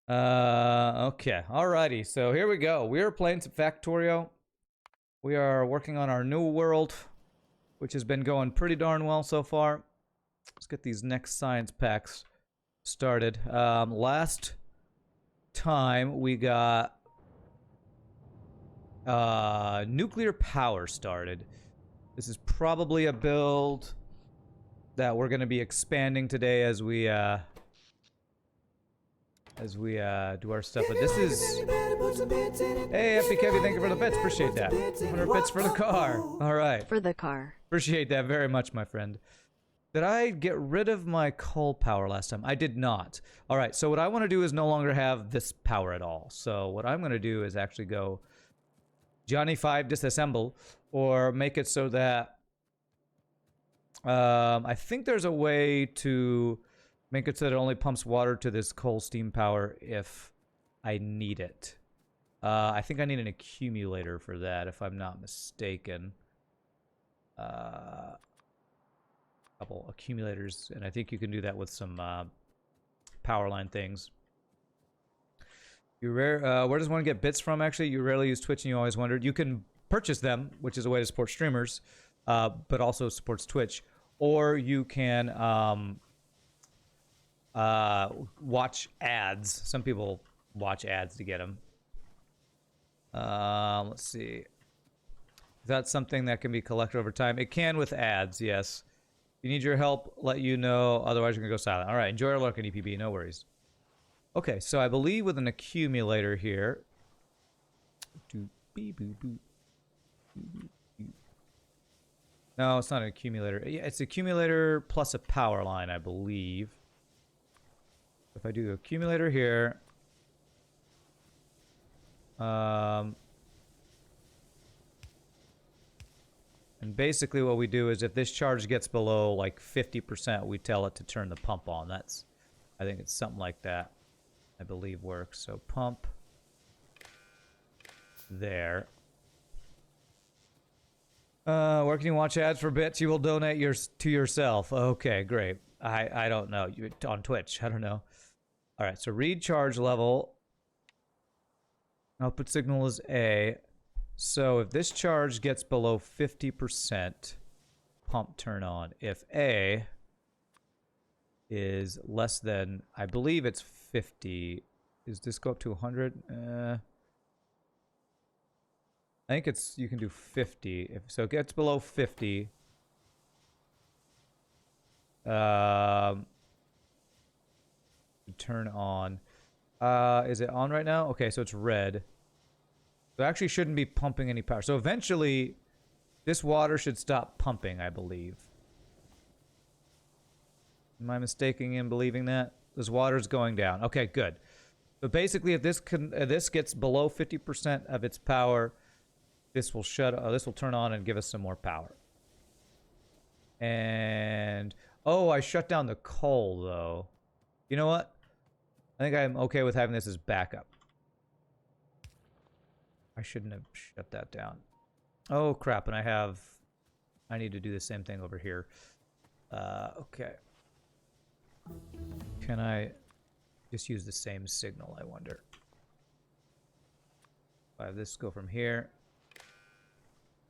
Okay. Alrighty. So here we go. We are playing some Factorio. We are working on our new world, which has been going pretty darn well so far. Let's get these next science packs started. Last time we got nuclear power started. This is probably a build that we're going to be expanding today as we do our stuff. But this is... Hey, FB Kevy, thank you for the bits. Appreciate that. 100 bits for the car. All right. For the car. Appreciate that very much, my friend. Did I get rid of my coal power last time? I did not. All right, so what I want to do is no longer have this power at all. So what I'm going to do is actually go Johnny 5 disassemble, or make it so that I think there's a way to make it so that it only pumps water to this coal steam power if I need it. I think I need an accumulator for that, if I'm not mistaken. Couple accumulators, and I think you can do that with some power line things. Where does one get bits from, actually? You rarely use Twitch and you always wondered. You can purchase them, which is a way to support streamers, but also supports Twitch. Or you can watch ads. Some people watch ads to get them. Let's see. Is that something that can be collected over time? It can with ads, yes. If you need your help, let you know. Otherwise, you're going to go silent. All right, enjoy our lurking, EPB. No worries. Okay, so I believe with an accumulator here. No, it's not an accumulator. Yeah, it's accumulator plus a power line, I believe. If I do the accumulator here. And basically what we do is if this charge gets below like 50%, we tell it to turn the pump on. That's, I think it's something like that, I believe works. So pump there. Where can you watch ads for bits? You will donate yours to yourself. Okay, great. I don't know. You on Twitch. I don't know. All right, so read charge level. Output signal is A. So if this charge gets below 50%, pump turn on. If A is less than, I believe it's 50. Does this go up to 100? I think it's, you can do 50. If so, it gets below 50. Turn on. Is it on right now? Okay, so it's red. So it actually shouldn't be pumping any power. So eventually, this water should stop pumping, I believe. Am I mistaken in believing that? This water's going down. Okay, good. So basically, if this gets below 50% of its power, this will this will turn on and give us some more power. And oh, I shut down the coal though. You know what? I think I'm okay with having this as backup. I shouldn't have shut that down. Oh crap, and I need to do the same thing over here. Okay. Can I just use the same signal, I wonder? If I have this go from here,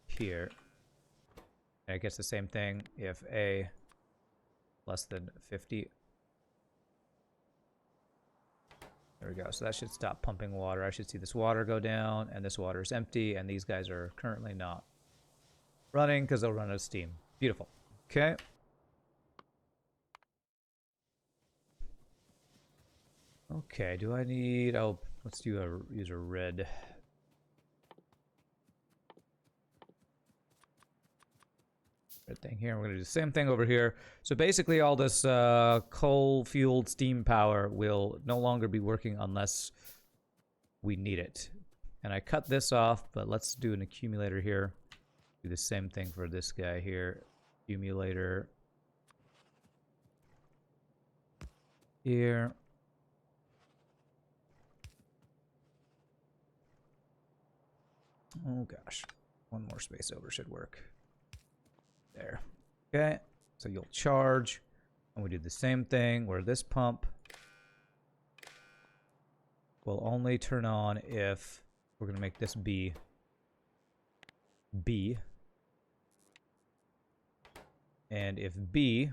here. And it gets the same thing if A less than 50. There we go. So that should stop pumping water. I should see this water go down, and this water is empty, and these guys are currently not running because they'll run out of steam. Beautiful. Okay. Okay, do I need... Oh, let's do use a red. Red thing here. We're going to do the same thing over here. So basically all this coal-fueled steam power will no longer be working unless we need it. And I cut this off, but let's do an accumulator here. Do the same thing for this guy here. Accumulator. Here. Oh gosh. One more space over should work. There. Okay. So you'll charge. And we do the same thing where this pump will only turn on if we're going to make this B. B. And if B...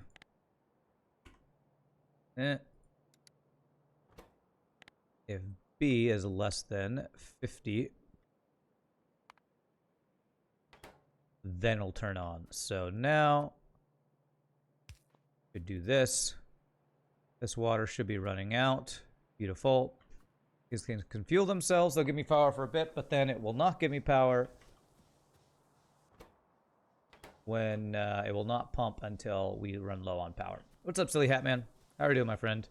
if B is less than 50, then it'll turn on. So now, we do this. This water should be running out. Beautiful. These things can fuel themselves. They'll give me power for a bit, but then it will not give me power when it will not pump until we run low on power. What's up, Silly Hat Man? How are you doing, my friend?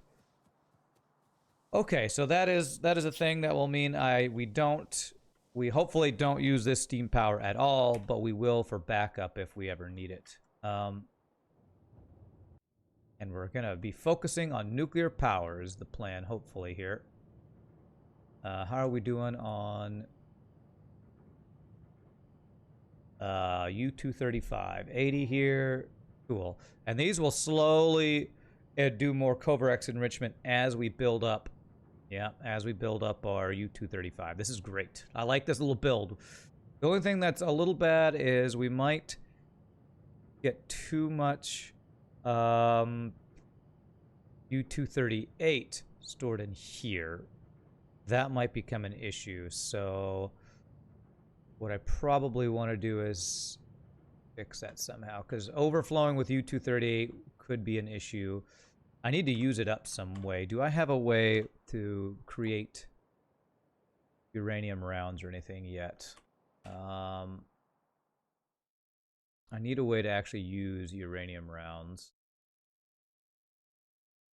Okay, so that is a thing that will mean we hopefully don't use this steam power at all, but we will for backup if we ever need it. And we're gonna be focusing on nuclear power is the plan, hopefully here. How are we doing on U-235? 80 here. Cool. And these will slowly do more Covarex enrichment as we build up. Yeah, as we build up our U-235. This is great. I like this little build. The only thing that's a little bad is we might get too much U-238 stored in here. That might become an issue. So what I probably want to do is fix that somehow, because overflowing with U-238 could be an issue. I need to use it up some way. Do I have a way to create uranium rounds or anything yet? I need a way to actually use uranium rounds.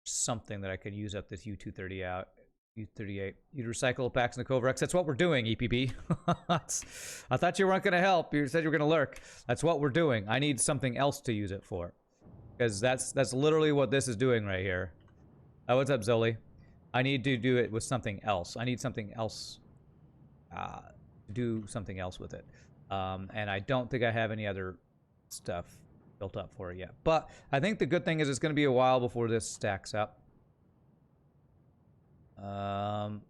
Something that I can use up this U-230 out. U-38. You'd recycle packs in the Covarex. That's what we're doing, EPB. I thought you weren't going to help. You said you were going to lurk. That's what we're doing. I need something else to use it for. Because that's literally what this is doing right here. Oh, what's up, Zoli? I need to do it with something else. I need something else to do something else with it. And I don't think I have any other stuff built up for it yet. But I think the good thing is it's going to be a while before this stacks up. It'll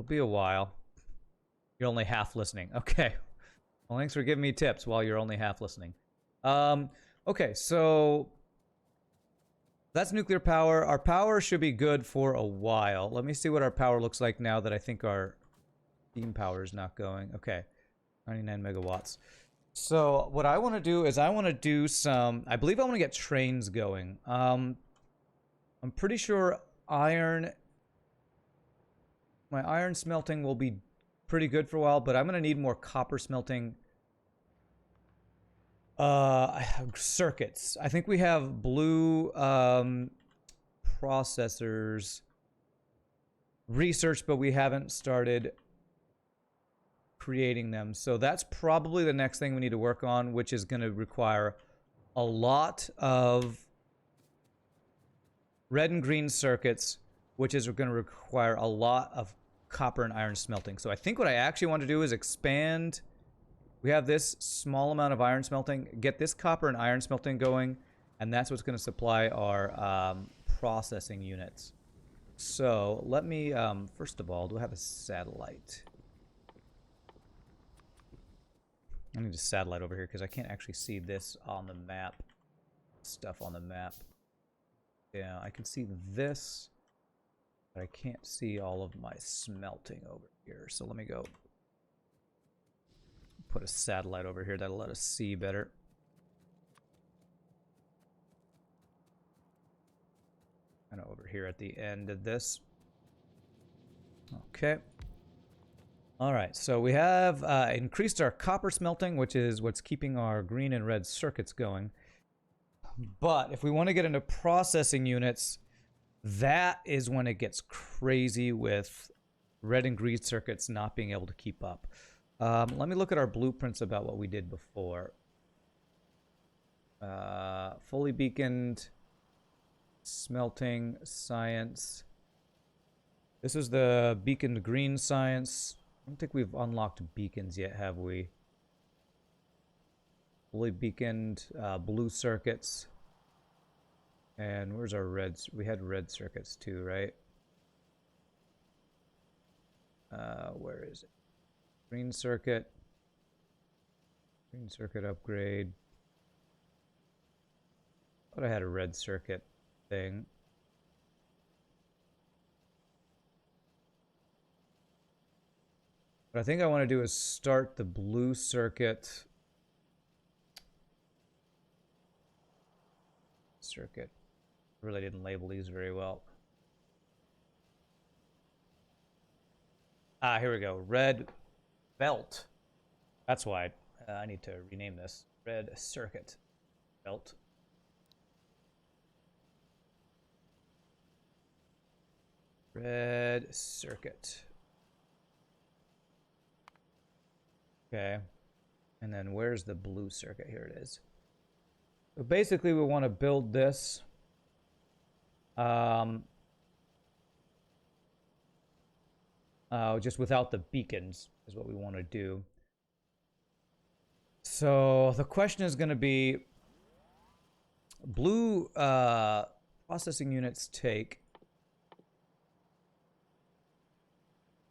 be a while. You're only half listening. Okay. Well, thanks for giving me tips while you're only half listening. Okay, so that's nuclear power. Our power should be good for a while. Let me see what our power looks like now that I think our steam power is not going. Okay, 99 megawatts. So what I want to do is I want to do some... I believe I want to get trains going. I'm pretty sure iron... My iron smelting will be pretty good for a while, but I'm going to need more copper smelting circuits. I think we have blue processors researched, but we haven't started creating them. So that's probably the next thing we need to work on, which is going to require a lot of red and green circuits, which is going to require a lot of copper and iron smelting. So I think what I actually want to do is expand. We have this small amount of iron smelting, get this copper and iron smelting going, and that's what's going to supply our processing units. So let me, first of all, do I have a satellite? I need a satellite over here because I can't actually see this on the map. Stuff on the map. Yeah, I can see this, but I can't see all of my smelting over here. So let me go put a satellite over here that'll let us see better. Kind of over here at the end of this. Okay. All right, so we have increased our copper smelting, which is what's keeping our green and red circuits going. But if we want to get into processing units, that is when it gets crazy with red and green circuits not being able to keep up. Let me look at our blueprints about what we did before. Fully beaconed, smelting, science. This is the beaconed green science. I don't think we've unlocked beacons yet, have we? Fully beaconed blue circuits. And where's our reds? We had red circuits too, right? Where is it? Green circuit. Green circuit upgrade. Thought I had a red circuit thing. What I think I want to do is start the blue circuit. Circuit. Really didn't label these very well. Ah, here we go. Red belt. That's why I need to rename this. Red circuit belt. Red circuit. Okay. And then where's the blue circuit? Here it is. So basically we want to build this. Just without the beacons is what we want to do. So the question is going to be, blue processing units take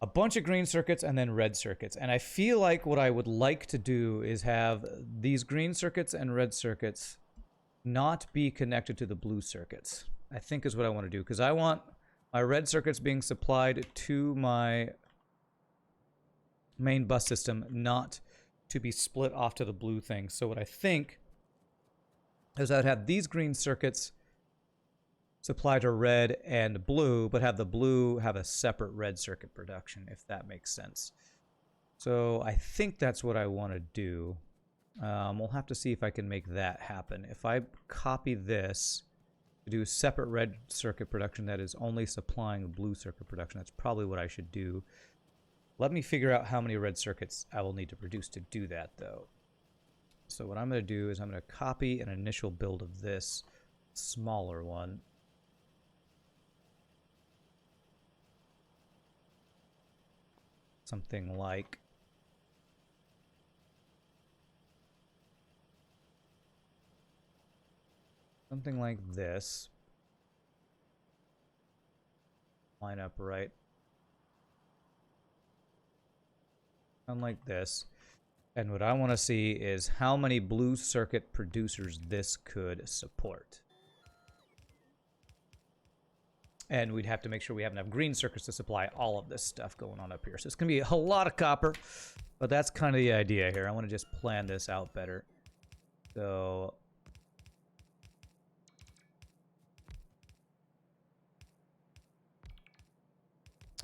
a bunch of green circuits and then red circuits. And I feel like what I would like to do is have these green circuits and red circuits not be connected to the blue circuits. I think is what I want to do, because I want my red circuits being supplied to my main bus system, not to be split off to the blue thing. So what I think is I'd have these green circuits supply to red and blue, but have the blue have a separate red circuit production, if that makes sense. So I think that's what I want to do. We'll have to see if I can make that happen. If I copy this to do separate red circuit production that is only supplying blue circuit production, that's probably what I should do. Let me figure out how many red circuits I will need to produce to do that, though. So what I'm going to do is I'm going to copy an initial build of this smaller one. Something like this. Line up right. Unlike this. And what I want to see is how many blue circuit producers this could support. And we'd have to make sure we have enough green circuits to supply all of this stuff going on up here. So it's going to be a lot of copper, but that's kind of the idea here. I want to just plan this out better. So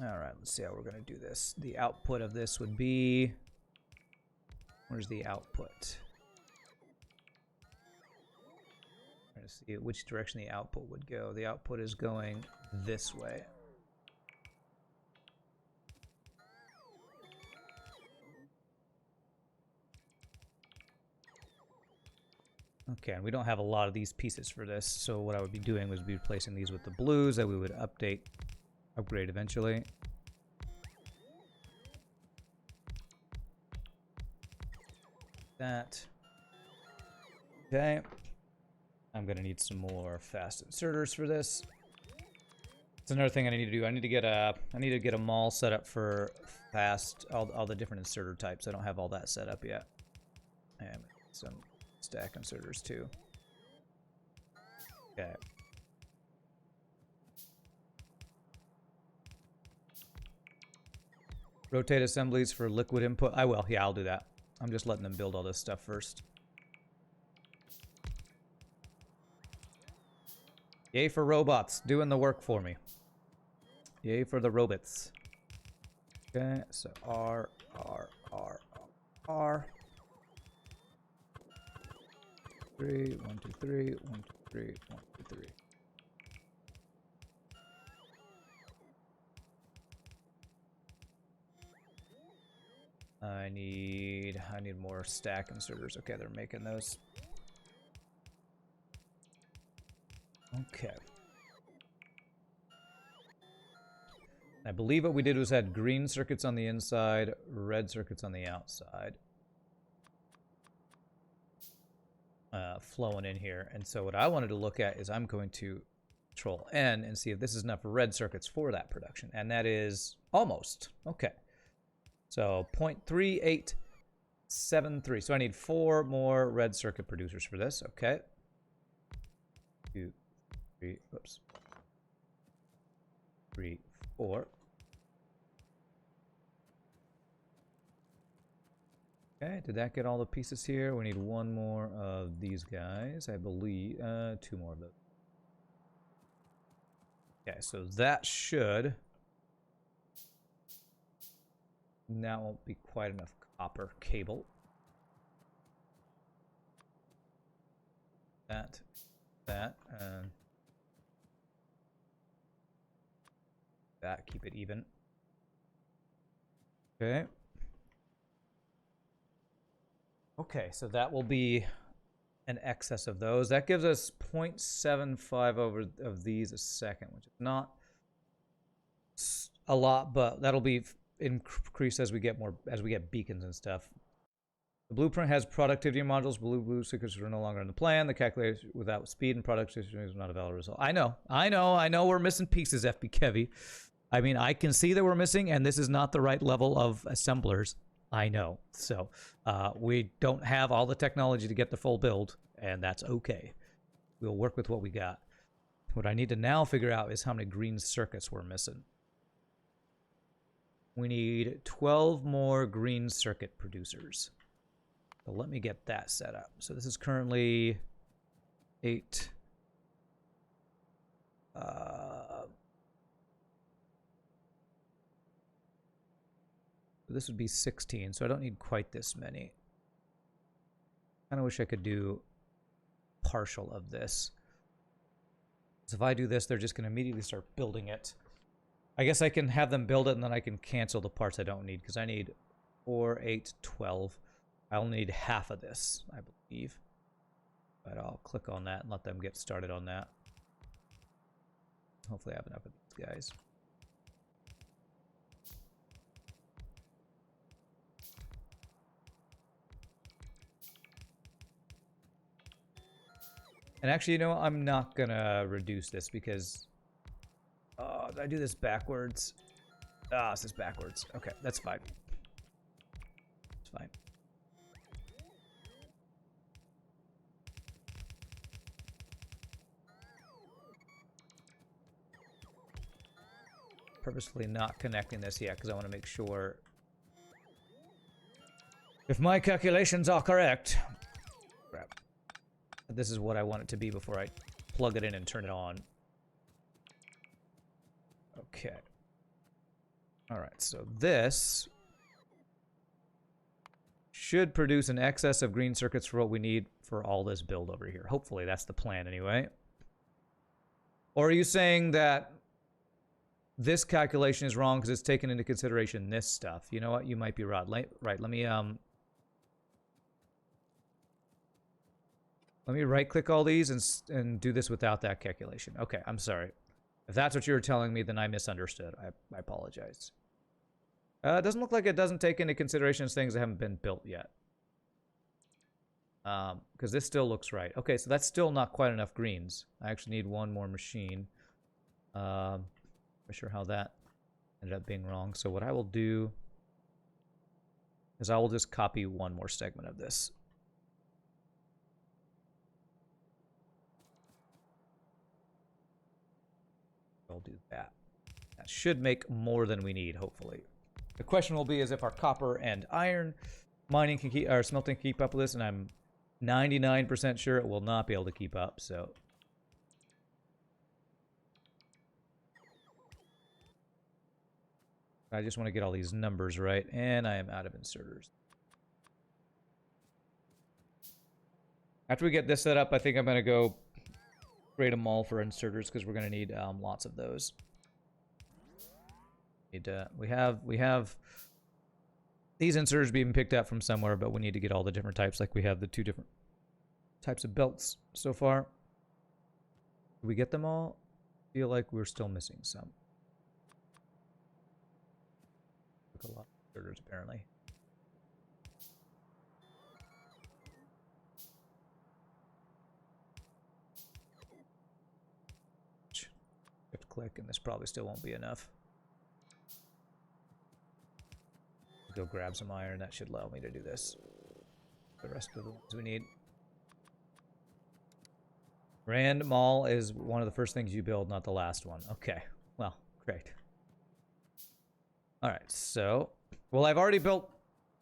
all right, let's see how we're going to do this. The output of this would be, where's the output? Trying to see which direction the output would go. The output is going this way. Okay, and we don't have a lot of these pieces for this, so what I would be doing was be replacing these with the blues that we would upgrade eventually. That. Okay. I'm gonna need some more fast inserters for this. It's another thing I need to do. I need to get a mall set up for fast, all the different inserter types. I don't have all that set up yet. And some stack inserters too. Okay. Rotate assemblies for liquid input. I will. Yeah, I'll do that. I'm just letting them build all this stuff first. Yay for robots, doing the work for me. Yay for the robots. Okay, so R. 3, 1, 2, 3, 1, 2, 3, 1, 2, 3. I need more stack inserters. Okay, they're making those. Okay. I believe what we did was had green circuits on the inside, red circuits on the outside. flowing in here. And so what I wanted to look at is I'm going to Control N and see if this is enough red circuits for that production. And that is almost. Okay. So 0.3873. So I need 4 more red circuit producers for this. Okay. 2, 3, whoops. 3, 4. Okay, did that get all the pieces here? We need 1 more of these guys, I believe. 2 more of those. Okay, so that should... That won't be quite enough copper cable. That, and that, keep it even. Okay. Okay, so that will be an excess of those. That gives us 0.75 over of these a second, which is not a lot, but that'll be increased as we get more, as we get beacons and stuff. The blueprint has productivity modules. Blue stickers are no longer in the plan. The calculator without speed and productivity is not a valid result. I know we're missing pieces, FB Kevy. I mean, I can see that we're missing, and this is not the right level of assemblers. I know. So we don't have all the technology to get the full build, and that's okay. We'll work with what we got. What I need to now figure out is how many green circuits we're missing. We need 12 more green circuit producers. So let me get that set up. So this is currently 8. This would be 16, so I don't need quite this many. Kind of wish I could do partial of this. So if I do this, they're just going to immediately start building it. I guess I can have them build it, and then I can cancel the parts I don't need, because I need 4, 8, 12. I'll need half of this, I believe. But I'll click on that and let them get started on that. Hopefully I have enough of these guys. And actually, you know, I'm not gonna reduce this because... Oh, did I do this backwards? Ah, this is backwards. Okay, that's fine. It's fine. Purposefully not connecting this yet because I want to make sure if my calculations are correct. Crap. This is what I want it to be before I plug it in and turn it on. Okay. Alright, so this should produce an excess of green circuits for what we need for all this build over here. Hopefully that's the plan anyway. Or are you saying that this calculation is wrong because it's taken into consideration this stuff? You know what? You might be right. Let me right-click all these and do this without that calculation. Okay, I'm sorry. If that's what you were telling me, then I misunderstood. I apologize. It doesn't look like it doesn't take into consideration things that haven't been built yet. Because this still looks right. Okay, so that's still not quite enough greens. I actually need 1 more machine. Not sure how that ended up being wrong. So what I will do is I will just copy 1 more segment of this. I'll do that. That should make more than we need, hopefully. The question will be is if our copper and iron mining can keep, or smelting can keep up with this, and I'm 99% sure it will not be able to keep up, so. I just want to get all these numbers right, and I am out of inserters. After we get this set up, I think I'm going to go create them all for inserters because we're going to need lots of those. We have these inserters being picked up from somewhere, but we need to get all the different types. Like we have the 2 different types of belts so far. Did we get them all? I feel like we're still missing some. Took a lot of inserters apparently. click, and this probably still won't be enough. Go grab some iron. That should allow me to do this. The rest of the ones we need. Rand Mall is one of the first things you build, not the last one. Okay. Well, great. Alright, so... Well, I've already built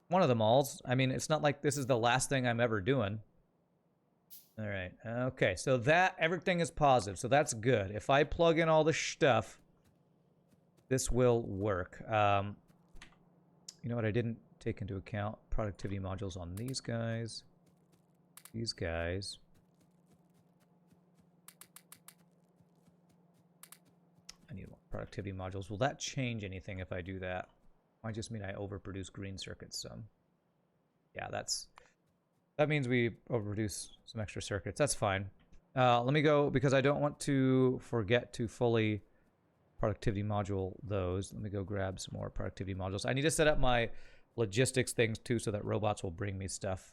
one of the malls. I mean, it's not like this is the last thing I'm ever doing. Alright, okay, so that, everything is positive, so that's good. If I plug in all the stuff, this will work. You know what I didn't take into account? Productivity modules on these guys. These guys. I need more productivity modules. Will that change anything if I do that? Might just mean I overproduce green circuits some. Yeah, that means we overproduce some extra circuits. That's fine. Let me go, because I don't want to forget to fully productivity module those. Let me go grab some more productivity modules. I need to set up my logistics things too, so that robots will bring me stuff.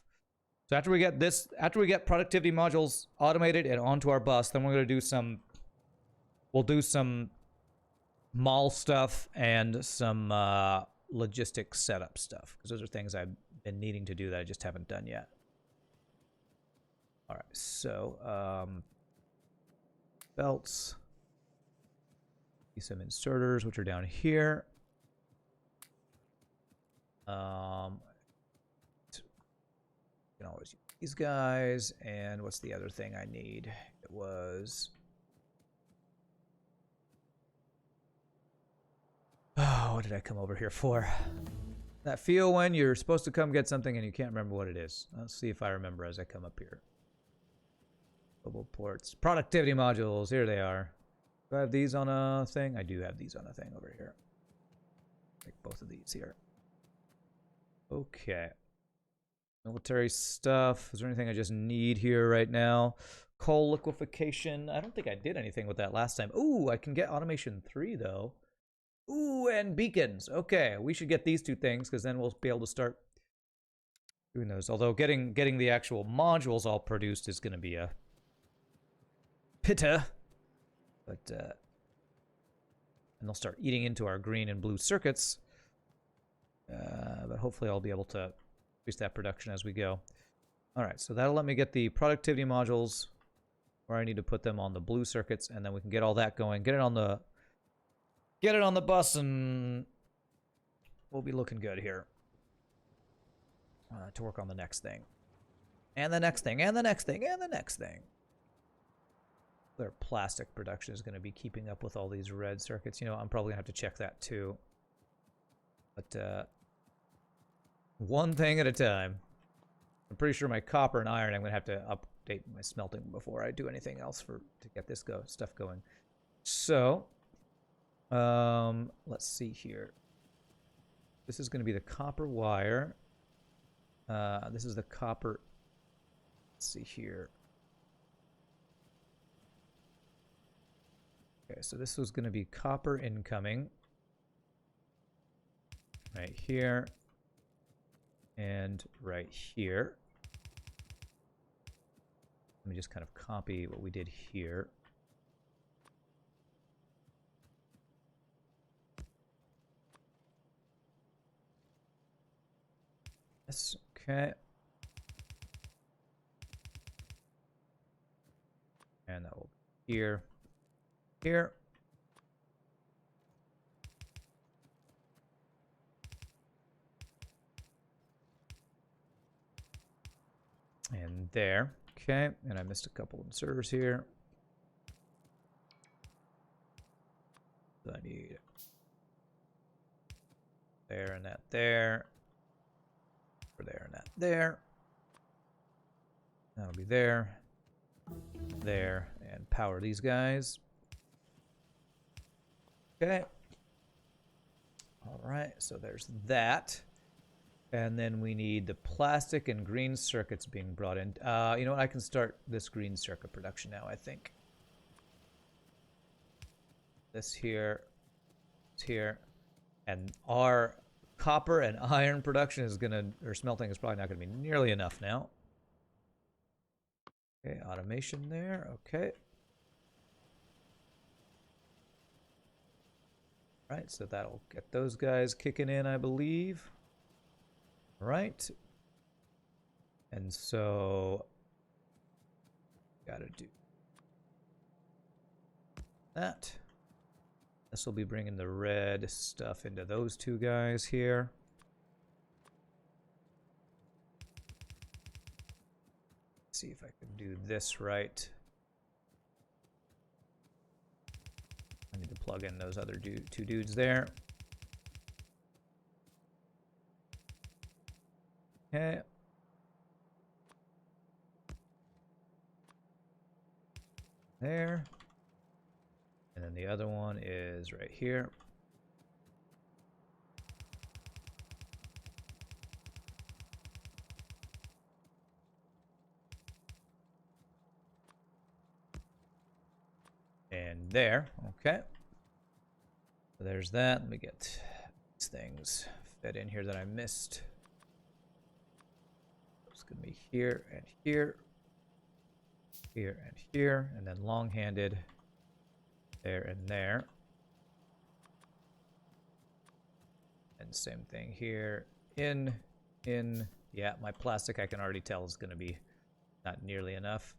So after we get productivity modules automated and onto our bus, then we're going to do some, we'll do some mall stuff and some logistics setup stuff, because those are things I've been needing to do that I just haven't done yet. All right, so belts. Some inserters, which are down here. You can always use these guys. And what's the other thing I need? It was... Oh, what did I come over here for? That feel when you're supposed to come get something and you can't remember what it is. Let's see if I remember as I come up here. Mobile ports. Productivity modules. Here they are. Do I have these on a thing? I do have these on a thing over here. Take both of these here. Okay. Military stuff. Is there anything I just need here right now? Coal liquefaction. I don't think I did anything with that last time. Ooh, I can get automation 3 though. Ooh, and beacons. Okay, we should get these two things, because then we'll be able to start doing those. Although getting the actual modules all produced is going to be a pitta. But, and they'll start eating into our green and blue circuits. But hopefully I'll be able to increase that production as we go. Alright, so that'll let me get the productivity modules where I need to put them on the blue circuits, and then we can get all that going. Get it on the bus, and we'll be looking good here. To work on the next thing. And the next thing, and the next thing, and the next thing. Their plastic production is going to be keeping up with all these red circuits. You know, I'm probably going to have to check that too. But, one thing at a time. I'm pretty sure my copper and iron, I'm going to have to update my smelting before I do anything else to get this stuff going. So, let's see here. This is going to be the copper wire. This is the copper. Let's see here. Okay, so this was going to be copper incoming. Right here. And right here. Let me just kind of copy what we did here. Yes, okay. And that will be here. Here. And there. Okay, and I missed a couple inserters here. So I need there and that there. For there and that there. That'll be there. There. And power these guys. Okay. Alright, so there's that. And then we need the plastic and green circuits being brought in. You know what? I can start this green circuit production now, I think. This here. This here. And our copper and iron production is going to, or smelting is probably not going to be nearly enough now. Okay, automation there. Okay. Right, so that'll get those guys kicking in, I believe. Right. And so, gotta do that. This will be bringing the red stuff into those two guys here. Let's see if I can do this right. I need to plug in those other two dudes there. Okay. There. And then the other one is right here. And there. Okay. So there's that. Let me get these things fed in here that I missed. It's going to be here and here. Here and here. And then long-handed there and there. And same thing here. In. Yeah, my plastic I can already tell is going to be not nearly enough.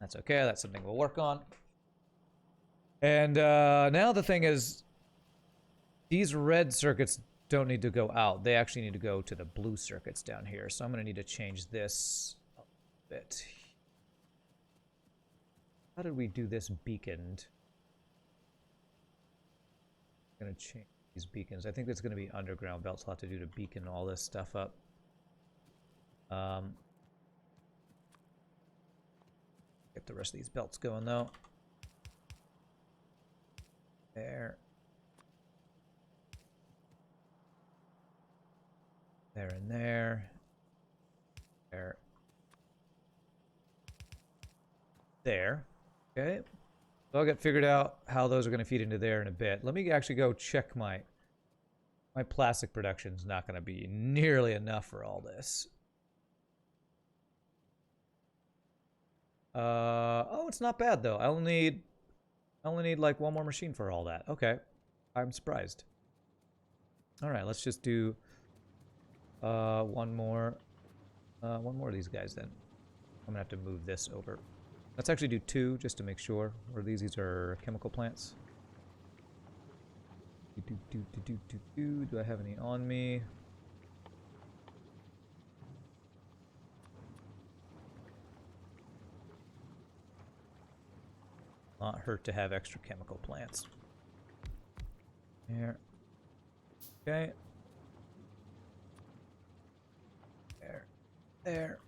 That's okay. That's something we'll work on. And now the thing is, these red circuits don't need to go out. They actually need to go to the blue circuits down here. So I'm going to need to change this a bit. How did we do this beaconed? I'm going to change these beacons. I think that's going to be underground belts. I'll have to do to beacon all this stuff up. Get the rest of these belts going though. There. There and there. There. There. Okay. So I'll get figured out how those are going to feed into there in a bit. Let me actually go check my plastic production's not going to be nearly enough for all this. Oh, it's not bad though. I only need like one more machine for all that. Okay. I'm surprised. All right, let's just do one more of these guys then. I'm gonna have to move this over. Let's actually do two just to make sure. Or these are chemical plants. Do I have any on me? Not hurt to have extra chemical plants. There. Okay. There. There.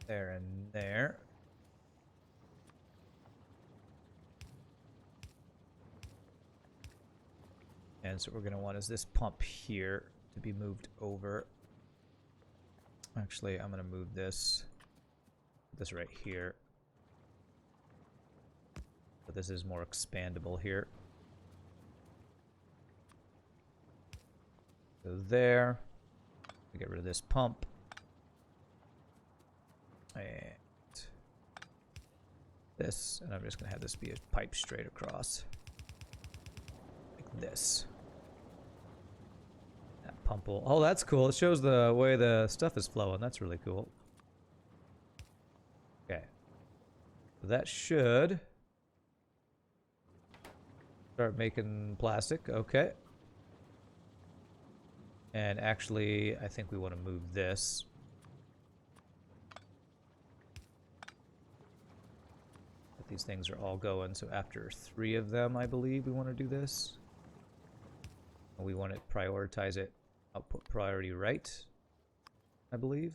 There and there. And so what we're going to want is this pump here to be moved over. Actually, I'm going to move this right here. But this is more expandable here. So there. Get rid of this pump. And this. And I'm just going to have this be a pipe straight across. Like this. That pump will... Oh, that's cool. It shows the way the stuff is flowing. That's really cool. Okay. So that should... start making plastic. Okay. And actually, I think we want to move this. But these things are all going. So after 3 of them, I believe we want to do this. And we want to prioritize it. Output priority right, I believe.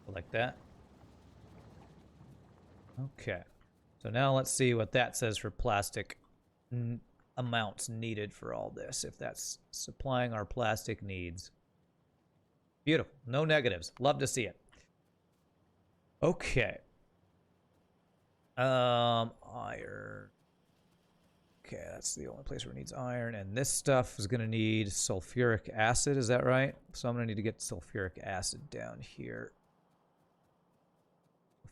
Like that. Okay. So now let's see what that says for plastic amounts needed for all this, if that's supplying our plastic needs. Beautiful. No negatives. Love to see it. Okay. Iron. Okay, that's the only place where it needs iron. And this stuff is going to need sulfuric acid. Is that right? So I'm going to need to get sulfuric acid down here.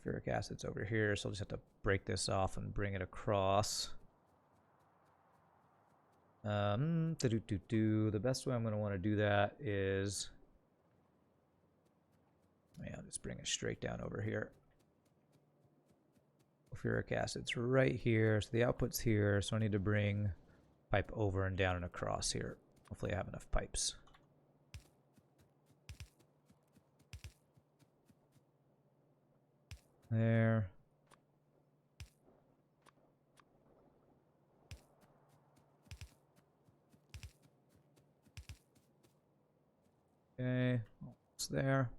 Sulfuric acid's over here, so I'll just have to break this off and bring it across. The best way I'm going to want to do that is... yeah, I'll just bring it straight down over here. Sulfuric acid's right here, so the output's here, so I need to bring pipe over and down and across here. Hopefully I have enough pipes. There. Okay, it's there.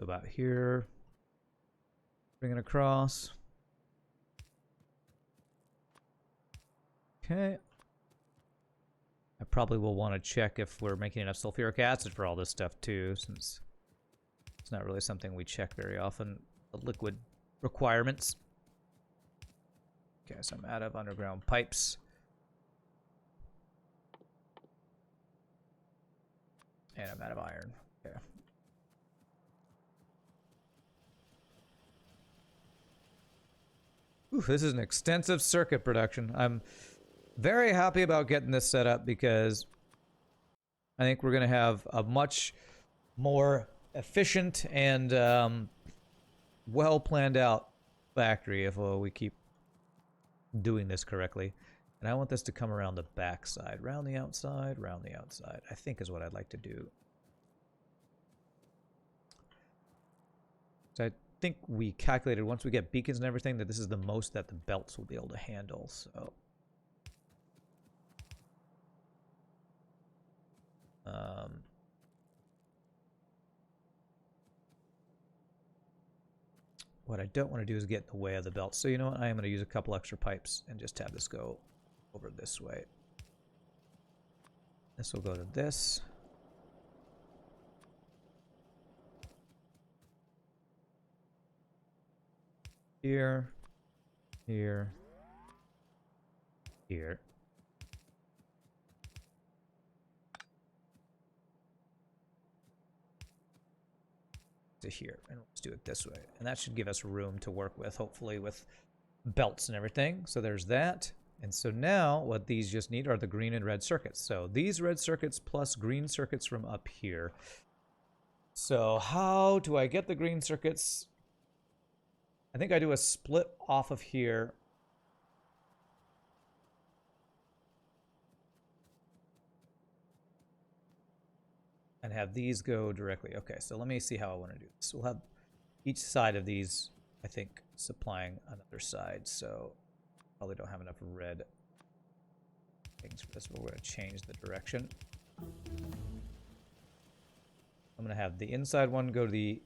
About here. Bring it across. Okay. I probably will want to check if we're making enough sulfuric acid for all this stuff too, since it's not really something we check very often. The liquid requirements. Okay, so I'm out of underground pipes. And I'm out of iron. Okay. Ooh, this is an extensive circuit production. I'm very happy about getting this set up because I think we're going to have a much more efficient and well planned out factory if we keep doing this correctly. And I want this to come around the back side. Round the outside, round the outside, I think is what I'd like to do. So I think we calculated once we get beacons and everything that this is the most that the belts will be able to handle. So what I don't want to do is get in the way of the belt. So you know what? I am going to use a couple extra pipes and just have this go over this way. This will go to this. Here. Here. Here. To here, and let's do it this way, and that should give us room to work with, hopefully with belts and everything. So there's that. And so now what these just need are the green and red circuits. So these red circuits plus green circuits from up here. So how do I get the green circuits? I think I do a split off of here. And have these go directly. Okay, so let me see how I want to do this. We'll have each side of these, I think, supplying another side. So probably don't have enough red things for this, but we're going to change the direction. I'm going to have the inside one go to the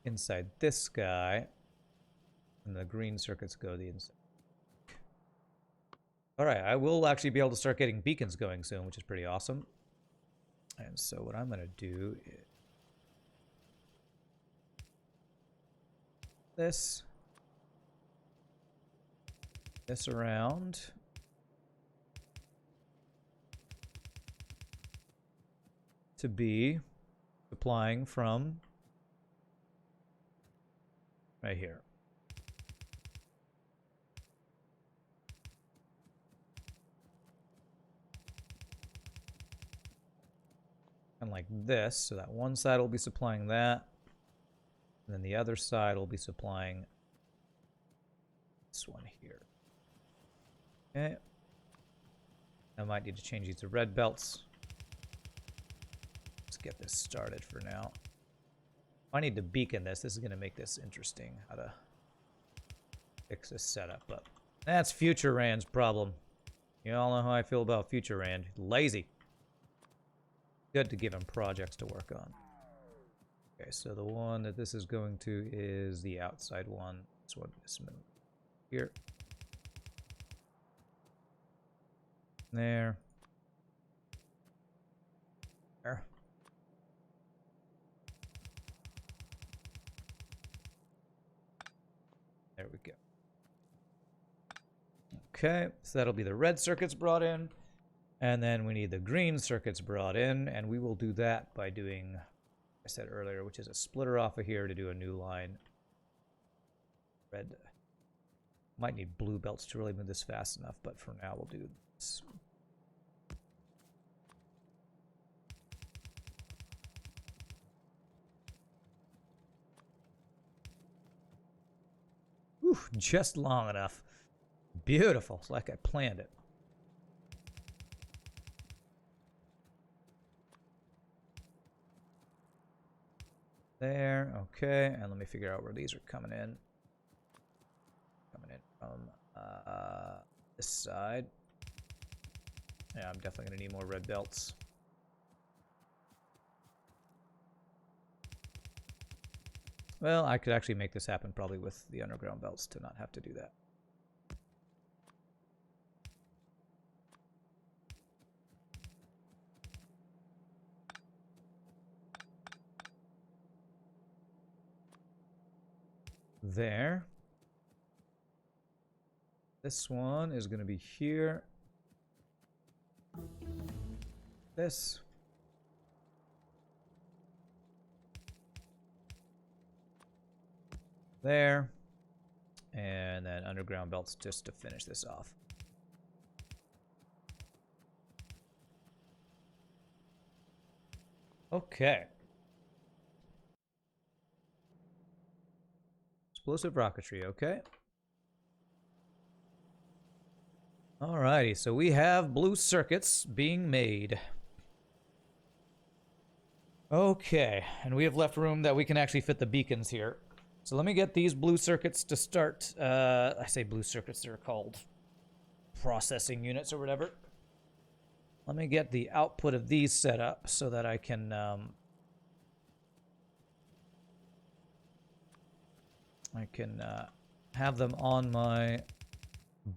inside this guy, and the green circuits go to the inside. All right, I will actually be able to start getting beacons going soon, which is pretty awesome. And so what I'm going to do is this around. To be supplying from right here. And like this, so that one side will be supplying that, and then the other side will be supplying this one here. Okay. I might need to change these to red belts. Let's get this started for now. I need to beacon this. This is going to make this interesting, how to fix this setup. But that's Future Rand's problem. You all know how I feel about Future Rand. Lazy. Good to give him projects to work on. Okay, so the one that this is going to is the outside one. This one is here. There. There. There we go. Okay, so that'll be the red circuits brought in. And then we need the green circuits brought in, and we will do that by doing, I said earlier, which is a splitter off of here to do a new line. Red. Might need blue belts to really move this fast enough, but for now we'll do this. Whew, just long enough. Beautiful. It's like I planned it. There. Okay. And let me figure out where these are coming in. Coming in from this side. Yeah, I'm definitely going to need more red belts. Well, I could actually make this happen probably with the underground belts to not have to do that. There. This one is going to be here. This. There. And then underground belts just to finish this off. Okay. Explosive rocketry, okay. Alrighty, so we have blue circuits being made. Okay, and we have left room that we can actually fit the beacons here. So let me get these blue circuits to start. I say blue circuits, they're called processing units or whatever. Let me get the output of these set up so that I can have them on my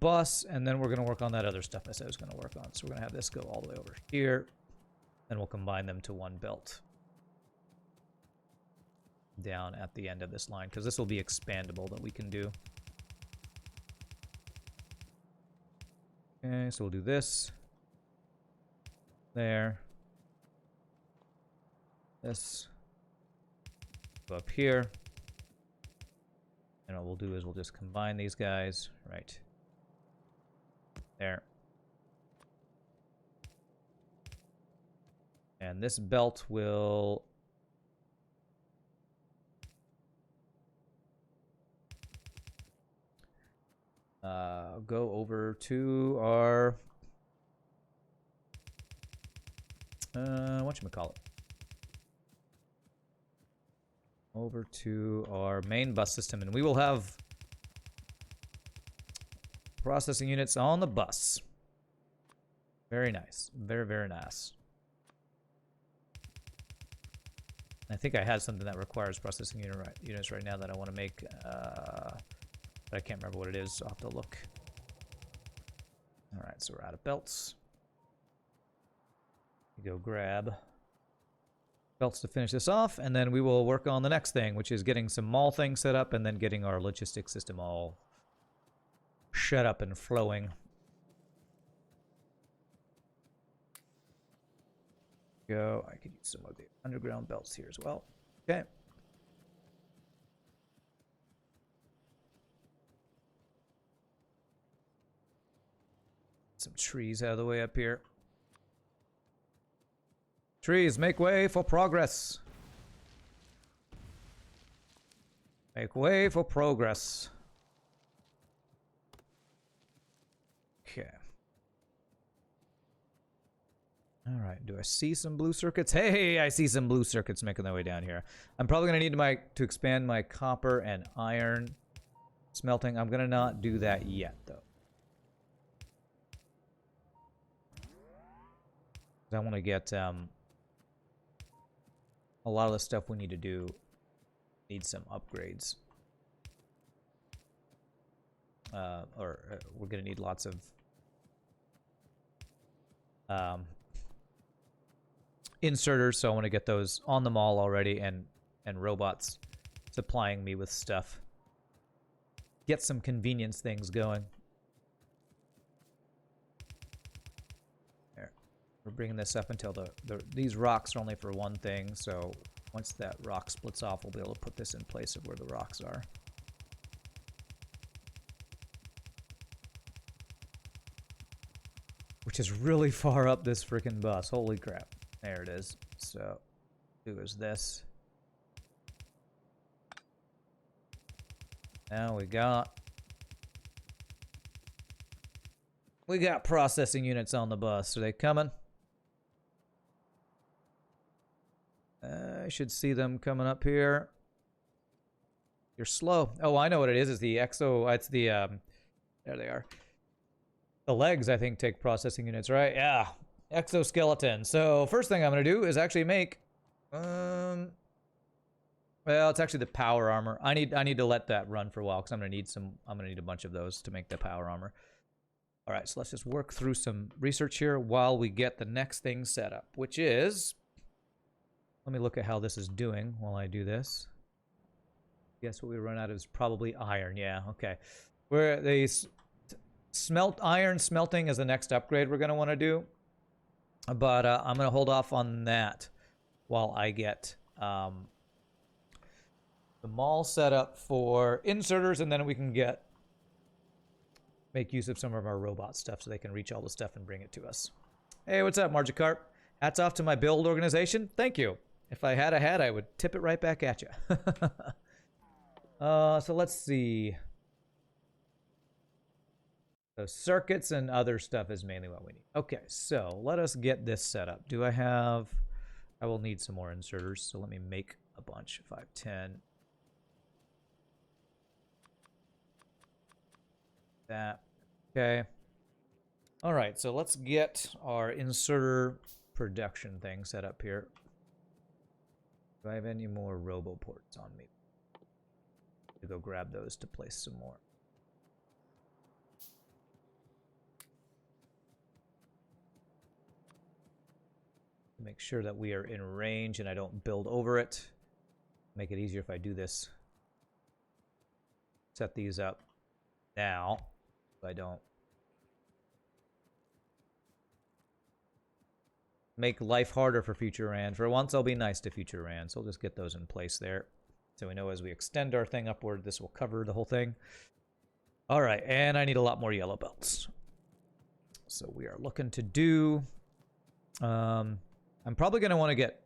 bus, and then we're going to work on that other stuff I said I was going to work on. So we're going to have this go all the way over here, then we'll combine them to one belt down at the end of this line, because this will be expandable that we can do. Okay, so we'll do this. There. This. Go up here. And what we'll do is we'll just combine these guys right there. And this belt will go over to our whatchamacallit? Over to our main bus system, and we will have processing units on the bus. Very nice. Very, very nice. I think I had something that requires processing units right now that I want to make, but I can't remember what it is, so I'll have to look. Alright, so we're out of belts. We go grab belts to finish this off, and then we will work on the next thing, which is getting some mall things set up, and then getting our logistics system all shut up and flowing. Go. I could use some of the underground belts here as well. Okay. Some trees out of the way up here. Trees, make way for progress. Make way for progress. Okay. Alright, do I see some blue circuits? Hey, I see some blue circuits making their way down here. I'm probably going to need to expand my copper and iron smelting. I'm going to not do that yet, though. I want to get a lot of the stuff we need to do needs some upgrades. We're going to need lots of inserters, so I want to get those on the mall already, and robots supplying me with stuff. Get some convenience things going. There. We're bringing this up until these rocks are only for one thing, so once that rock splits off, we'll be able to put this in place of where the rocks are. Which is really far up this freaking bus. Holy crap. There it is. So, do is this. Now we got processing units on the bus. Are they coming? I should see them coming up here. You're slow. Oh, I know what it is. It's the exo. It's the there they are. The legs, I think, take processing units, right? Yeah. Exoskeleton. So first thing I'm gonna do is actually make well, it's actually the power armor. I need to let that run for a while because I'm gonna need a bunch of those to make the power armor. Alright, so let's just work through some research here while we get the next thing set up, which is, let me look at how this is doing while I do this. Guess what we run out of is probably iron. Yeah, okay. Where they iron smelting is the next upgrade we're going to want to do. But I'm going to hold off on that while I get the mall set up for inserters, and then we can make use of some of our robot stuff so they can reach all the stuff and bring it to us. Hey, what's up, Margikarp? Hats off to my build organization. Thank you. If I had a hat, I would tip it right back at you. So let's see. So circuits and other stuff is mainly what we need. Okay, so let us get this set up. I will need some more inserters, so let me make a bunch. 5, 10. That. Okay. All right, so let's get our inserter production thing set up here. Do I have any more roboports on me? To go grab those to place some more. Make sure that we are in range and I don't build over it. Make it easier if I do this. Set these up now. So I don't make life harder for future Rand. For once, I'll be nice to future Rand, so I'll just get those in place there. So we know as we extend our thing upward, this will cover the whole thing. All right, and I need a lot more yellow belts. So we are looking to do... I'm probably going to want to get...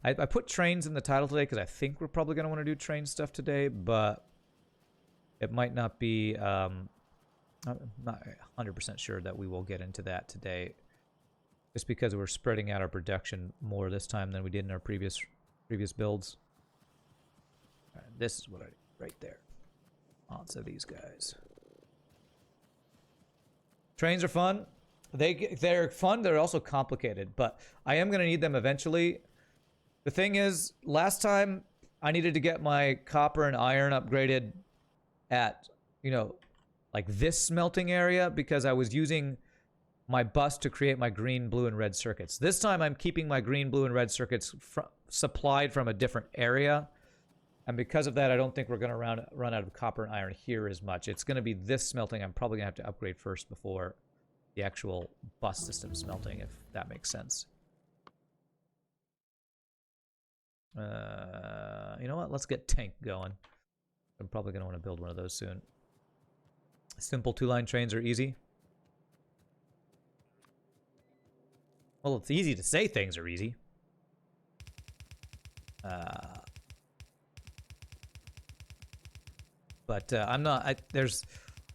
I put trains in the title today because I think we're probably going to want to do train stuff today, but it might not be... I'm not 100% sure that we will get into that today. Just because we're spreading out our production more this time than we did in our previous builds. All right, this is what I need right there. Lots of these guys. Trains are fun. They're fun. They're also complicated, but I am going to need them eventually. The thing is, last time I needed to get my copper and iron upgraded at, you know, like this smelting area because I was using my bus to create my green, blue, and red circuits. This time I'm keeping my green, blue, and red circuits supplied from a different area. And because of that, I don't think we're going to run out of copper and iron here as much. It's going to be this smelting I'm probably going to have to upgrade first before the actual bus system smelting, if that makes sense. You know what? Let's get tank going. I'm probably going to want to build one of those soon. Simple 2-line trains are easy. Well, it's easy to say things are easy. But I'm not. There's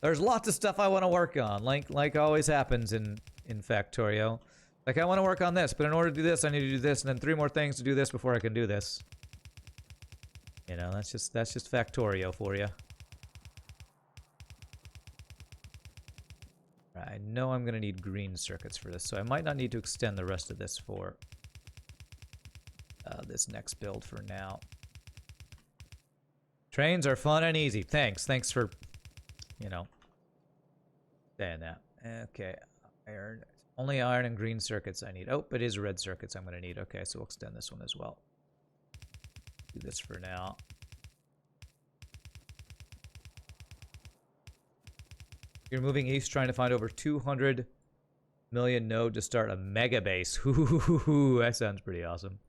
lots of stuff I want to work on, like always happens in Factorio. Like I want to work on this, but in order to do this, I need to do this, and then 3 more things to do this before I can do this. You know, that's just Factorio for you. I know I'm going to need green circuits for this, so I might not need to extend the rest of this for this next build for now. Trains are fun and easy. Thanks for, you know, saying that. Okay, iron. Only iron and green circuits I need. Oh, it is red circuits I'm going to need. Okay, so we'll extend this one as well. Do this for now. You're moving east, trying to find over 200 Million node to start a mega base. Ooh, that sounds pretty awesome.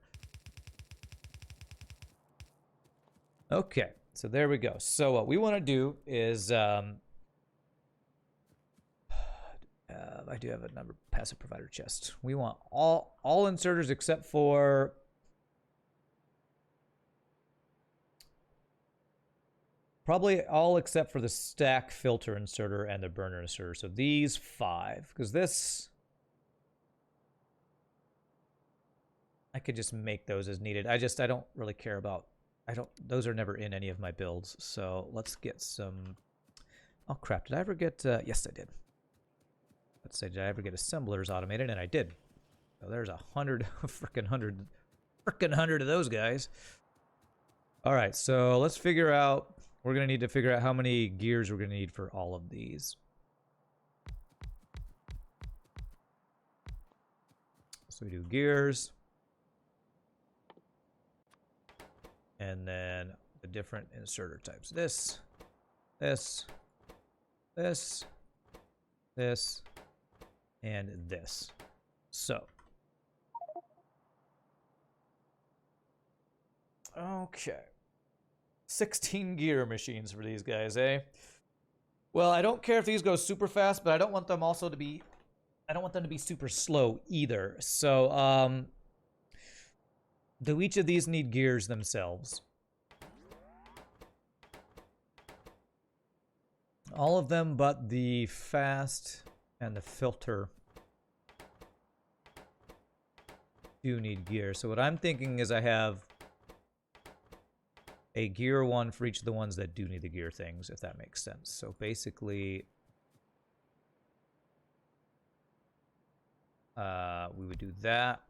Okay, so there we go. So what we want to do is, I do have a number passive provider chest. We want all inserters except for probably all except for the stack filter inserter and the burner inserter. So these 5, because this I could just make those as needed. I don't really care about. Those are never in any of my builds. So let's get some. Oh crap! Did I ever get? Yes, I did. Let's say, did I ever get assemblers automated? And I did. So there's 100, freaking 100 of those guys. All right, so let's figure out. We're gonna need to figure out how many gears we're gonna need for all of these. So we do gears. And then the different inserter types. This, and this. So. Okay. 16 gear machines for these guys, eh? Well, I don't care if these go super fast, but I don't want them also to be... I don't want them to be super slow either. So, do each of these need gears themselves? All of them but the fast and the filter do need gears. So what I'm thinking is I have a gear one for each of the ones that do need the gear things, if that makes sense. So basically, we would do that.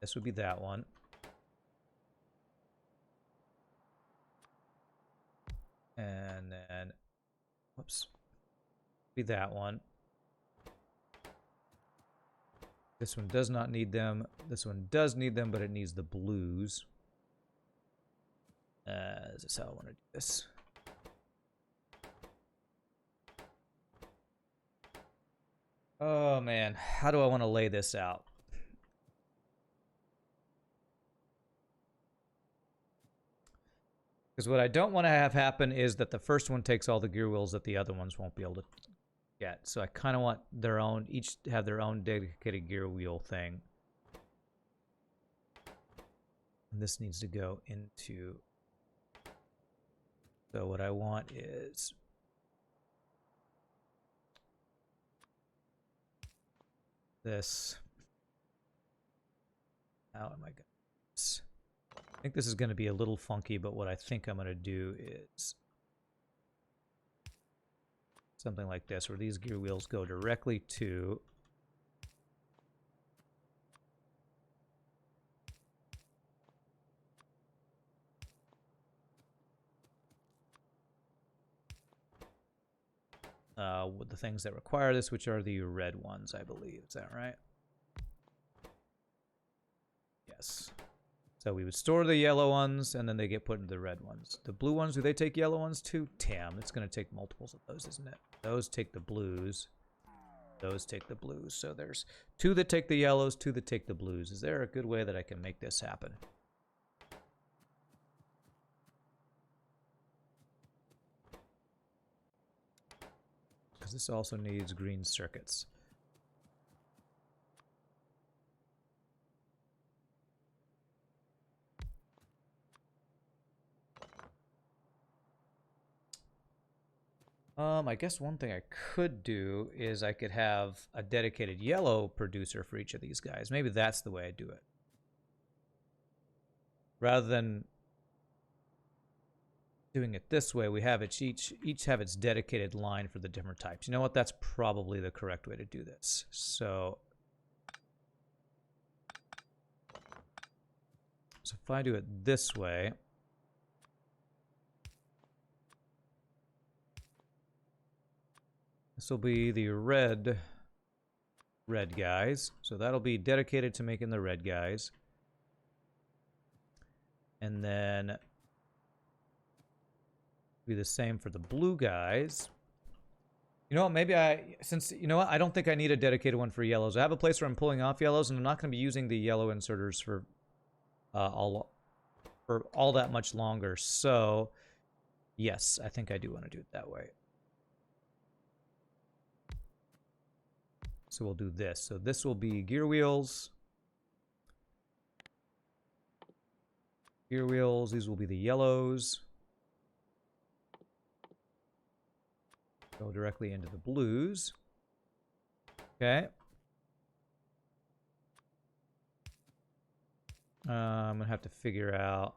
This would be that one. And then, whoops, be that one. This one does not need them. This one does need them, but it needs the blues. This is how I want to do this. Oh man, how do I want to lay this out? Because what I don't want to have happen is that the first one takes all the gear wheels that the other ones won't be able to get. So I kind of want their own, each have their own dedicated gear wheel thing. And this needs to go into... So what I want is... this. How am I going to... I think this is going to be a little funky, but what I think I'm going to do is something like this, where these gear wheels go directly to the things that require this, which are the red ones, I believe. Is that right? Yes. So we would store the yellow ones, and then they get put into the red ones. The blue ones, do they take yellow ones too? Damn, it's going to take multiples of those, isn't it? Those take the blues. Those take the blues. So there's 2 that take the yellows, 2 that take the blues. Is there a good way that I can make this happen? Because this also needs green circuits. I guess one thing I could do is I could have a dedicated yellow producer for each of these guys. Maybe that's the way I do it. Rather than doing it this way, we have it each have its dedicated line for the different types. You know what? That's probably the correct way to do this. So if I do it this way, this will be the red guys. So that'll be dedicated to making the red guys. And then be the same for the blue guys. You know what, maybe you know what, I don't think I need a dedicated one for yellows. I have a place where I'm pulling off yellows, and I'm not going to be using the yellow inserters for all that much longer. So, yes, I think I do want to do it that way. So we'll do this. So this will be gear wheels. Gear wheels, these will be the yellows. Go directly into the blues. Okay. I'm going to have to figure out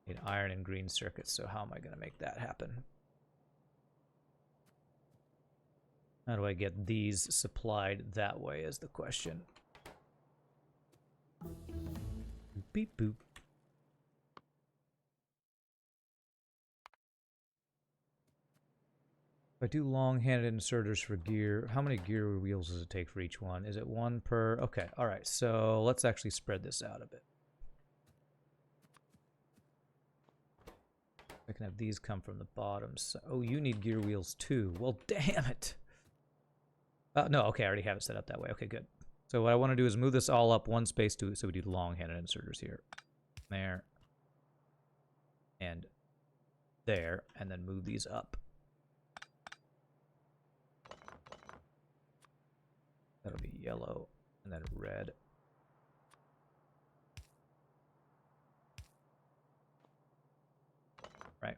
an iron and green circuits, so how am I going to make that happen? How do I get these supplied that way is the question. Beep boop. If I do long-handed inserters for gear, how many gear wheels does it take for each one? Is it one per? Okay, all right. So let's actually spread this out a bit. I can have these come from the bottom. So, oh, you need gear wheels too. Well, damn it. No, okay, I already have it set up that way. Okay, good. So what I want to do is move this all up one space to, so we do long-handed inserters here. There. And there. And then move these up. That'll be yellow and then red. Right.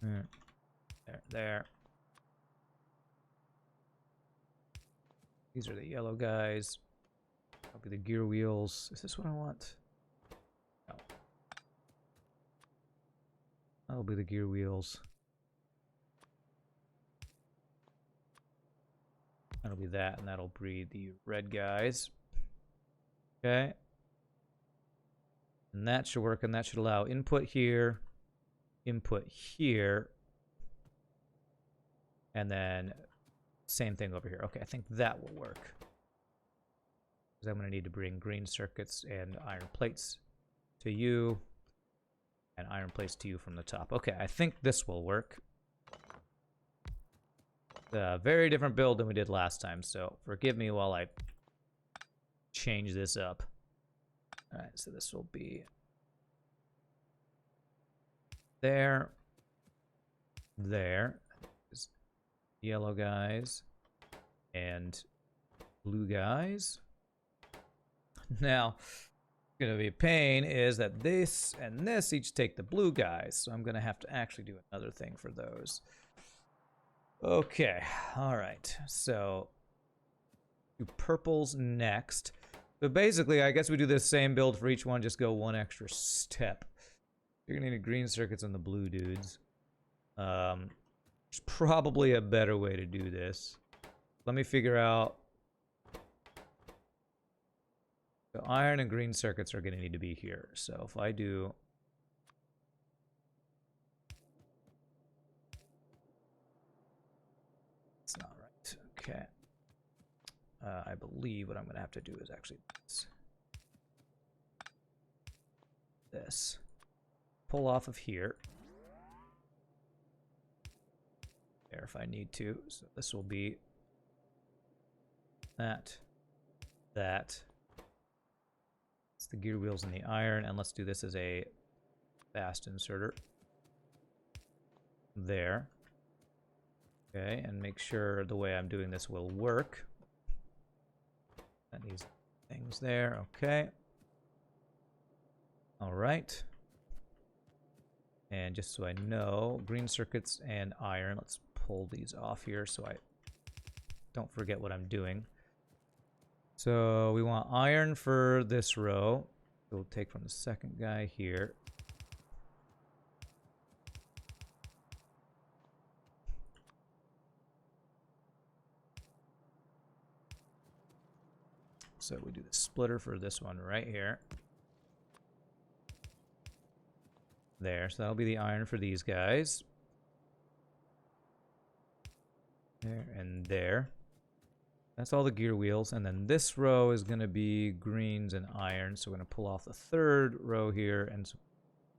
There, there. These are the yellow guys. That'll be the gear wheels. Is this what I want? No. That'll be the gear wheels. That'll be that, and that'll breed the red guys. Okay. And that should work, and that should allow input here, and then same thing over here. Okay, I think that will work. Because I'm going to need to bring green circuits and iron plates to you, and iron plates to you from the top. Okay, I think this will work. A very different build than we did last time, so forgive me while I change this up. Alright, so this will be there, yellow guys, and blue guys. Now, going to be a pain is that this and this each take the blue guys, so I'm going to have to actually do another thing for those. Okay, all right, so do purples next. So basically, I guess we do the same build for each one, just go one extra step. You're going to need green circuits on the blue dudes. There's probably a better way to do this. Let me figure out. So iron and green circuits are going to need to be here. So if I do... It's not right. Okay. I believe what I'm going to have to do is actually this. Pull off of here. There if I need to. So this will be that. It's the gear wheels and the iron, and let's do this as a fast inserter. There. Okay, and make sure the way I'm doing this will work. And these things there, okay. All right. And just so I know, green circuits and iron, let's pull these off here so I don't forget what I'm doing. So we want iron for this row. We'll take from the second guy here. So we do the splitter for this one right here. There, so that'll be the iron for these guys. There and there. That's all the gear wheels, and then this row is going to be greens and iron, so we're going to pull off the third row here and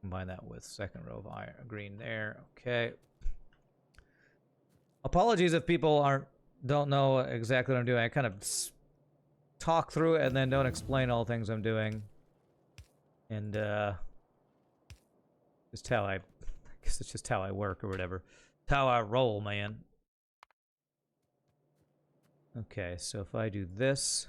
combine that with second row of iron, green there. Okay. Apologies if people don't know exactly what I'm doing. I kind of talk through it and then don't explain all the things I'm doing. And just how I guess it's just how I work or whatever. It's how I roll, man. Okay, so if I do this.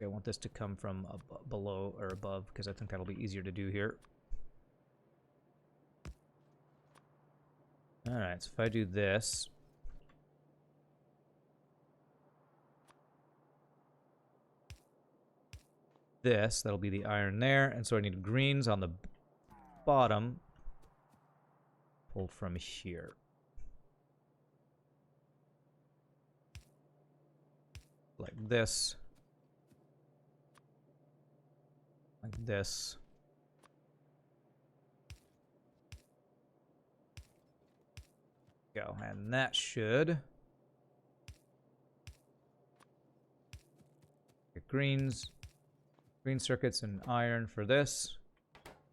I want this to come from below or above because I think that'll be easier to do here. Alright, so if I do this. That'll be the iron there. And so I need greens on the bottom. Pulled from here. Like this. Like this. Go. And that should get greens. Green circuits and iron for this.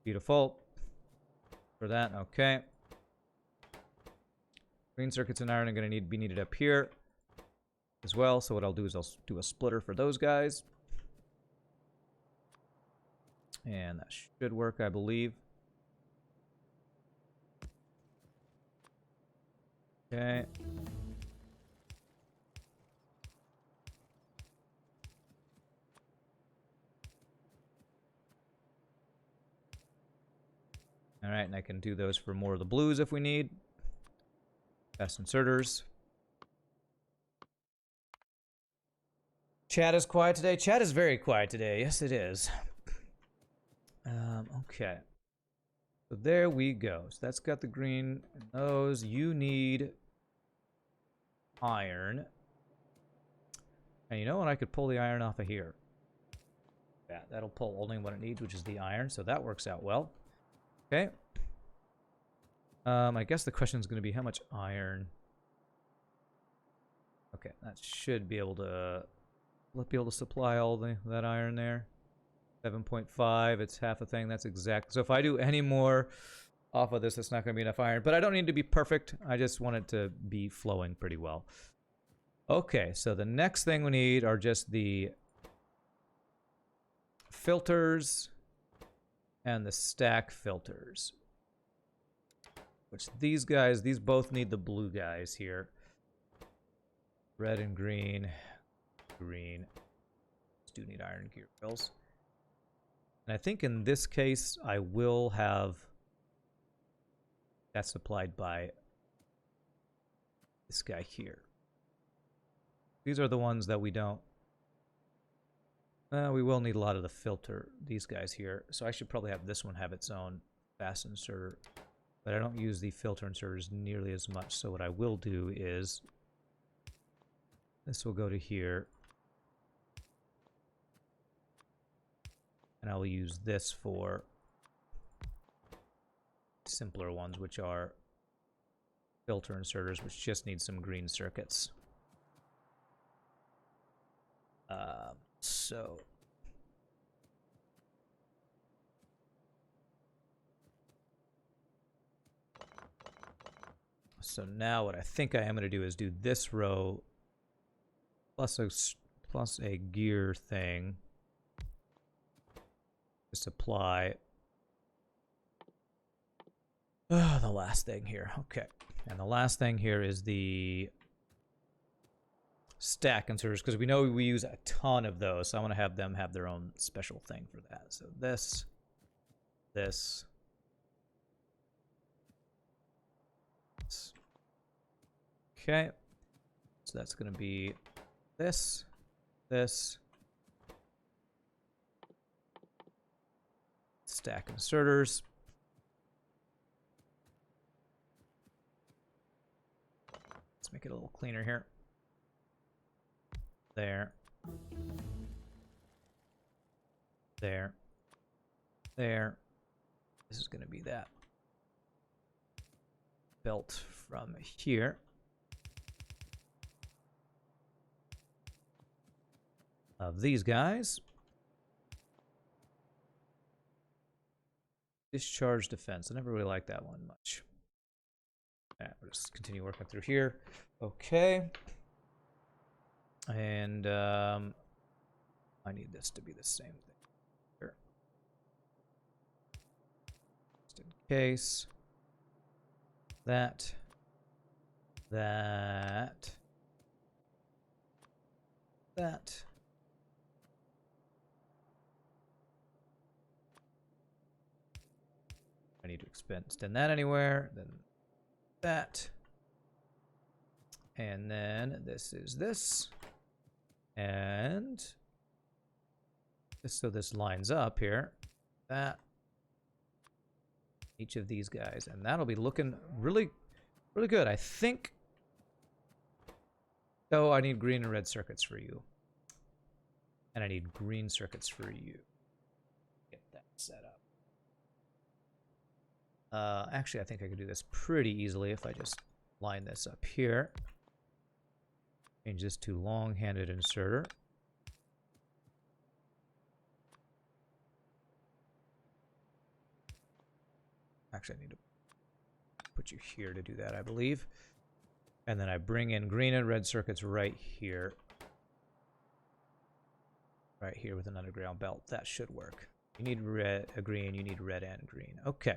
Beautiful. For that, okay. Green circuits and iron are going to be needed up here as well. So what I'll do is I'll do a splitter for those guys. And that should work, I believe. Okay. Alright, and I can do those for more of the blues if we need. Fast inserters. Chat is quiet today. Chat is very quiet today. Yes, it is. Okay. So there we go. So that's got the green and those. You need iron. And you know what? I could pull the iron off of here. Yeah, that'll pull only what it needs, which is the iron. So that works out well. Okay. I guess the question is going to be how much iron. Okay, that should be able to supply all that iron there. 7.5, it's half a thing. That's exact. So if I do any more off of this, it's not going to be enough iron. But I don't need to be perfect. I just want it to be flowing pretty well. Okay, so the next thing we need are just the filters and the stack filters. Which these both need the blue guys here. Red and green. Green. Do need iron gear rails. And I think in this case, I will have that supplied by this guy here. These are the ones that we don't. We will need a lot of the filter, these guys here. So I should probably have this one have its own fast inserter. But I don't use the filter inserters nearly as much. So what I will do is this will go to here. And I will use this for simpler ones, which are filter inserters, which just need some green circuits. So now what I think I am going to do is do this row plus a gear thing. Just apply the last thing here. Okay. And the last thing here is the stack inserters, because we know we use a ton of those. So I want to have them have their own special thing for that. So this. Okay. So that's going to be this. Stack inserters. Let's make it a little cleaner here. There. This is going to be that belt from here. Of these guys. Discharge defense. I never really liked that one much. Alright, we'll just continue working through here. Okay. And I need this to be the same thing here. Just in case. That. That. That. I need to extend that anywhere. Then that. And then this is this. And just so this lines up here. That. Each of these guys. And that'll be looking really, really good. I think. Oh, I need green and red circuits for you. And I need green circuits for you. Get that set up. Actually, I think I could do this pretty easily if I just line this up here. Change this to long-handed inserter. Actually, I need to put you here to do that, I believe. And then I bring in green and red circuits right here. Right here with an underground belt. That should work. You need red, green, you need red and green. Okay.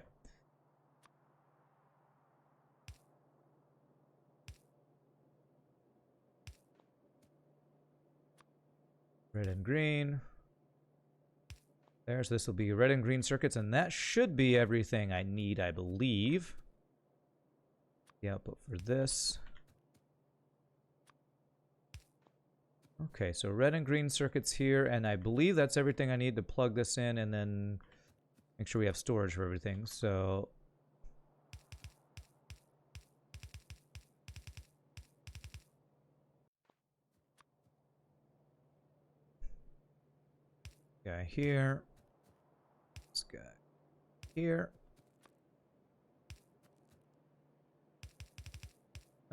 Red and green. There's this will be red and green circuits, and that should be everything I need, I believe. The output for this. Okay, so red and green circuits here, and I believe that's everything I need to plug this in and then make sure we have storage for everything. So guy here. This guy here.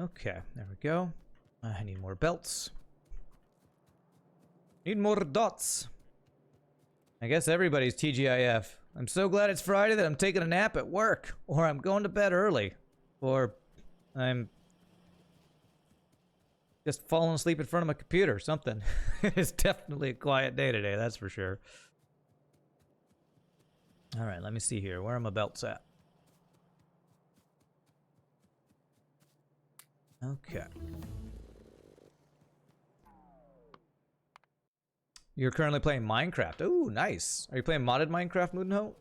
Okay, there we go. I need more belts. Need more dots. I guess everybody's TGIF. I'm so glad it's Friday that I'm taking a nap at work. Or I'm going to bed early. Or I'm just falling asleep in front of my computer. Something. It's definitely a quiet day today, that's for sure. Alright, let me see here. Where are my belts at? Okay. You're currently playing Minecraft. Ooh, nice. Are you playing modded Minecraft, Moodenhoe?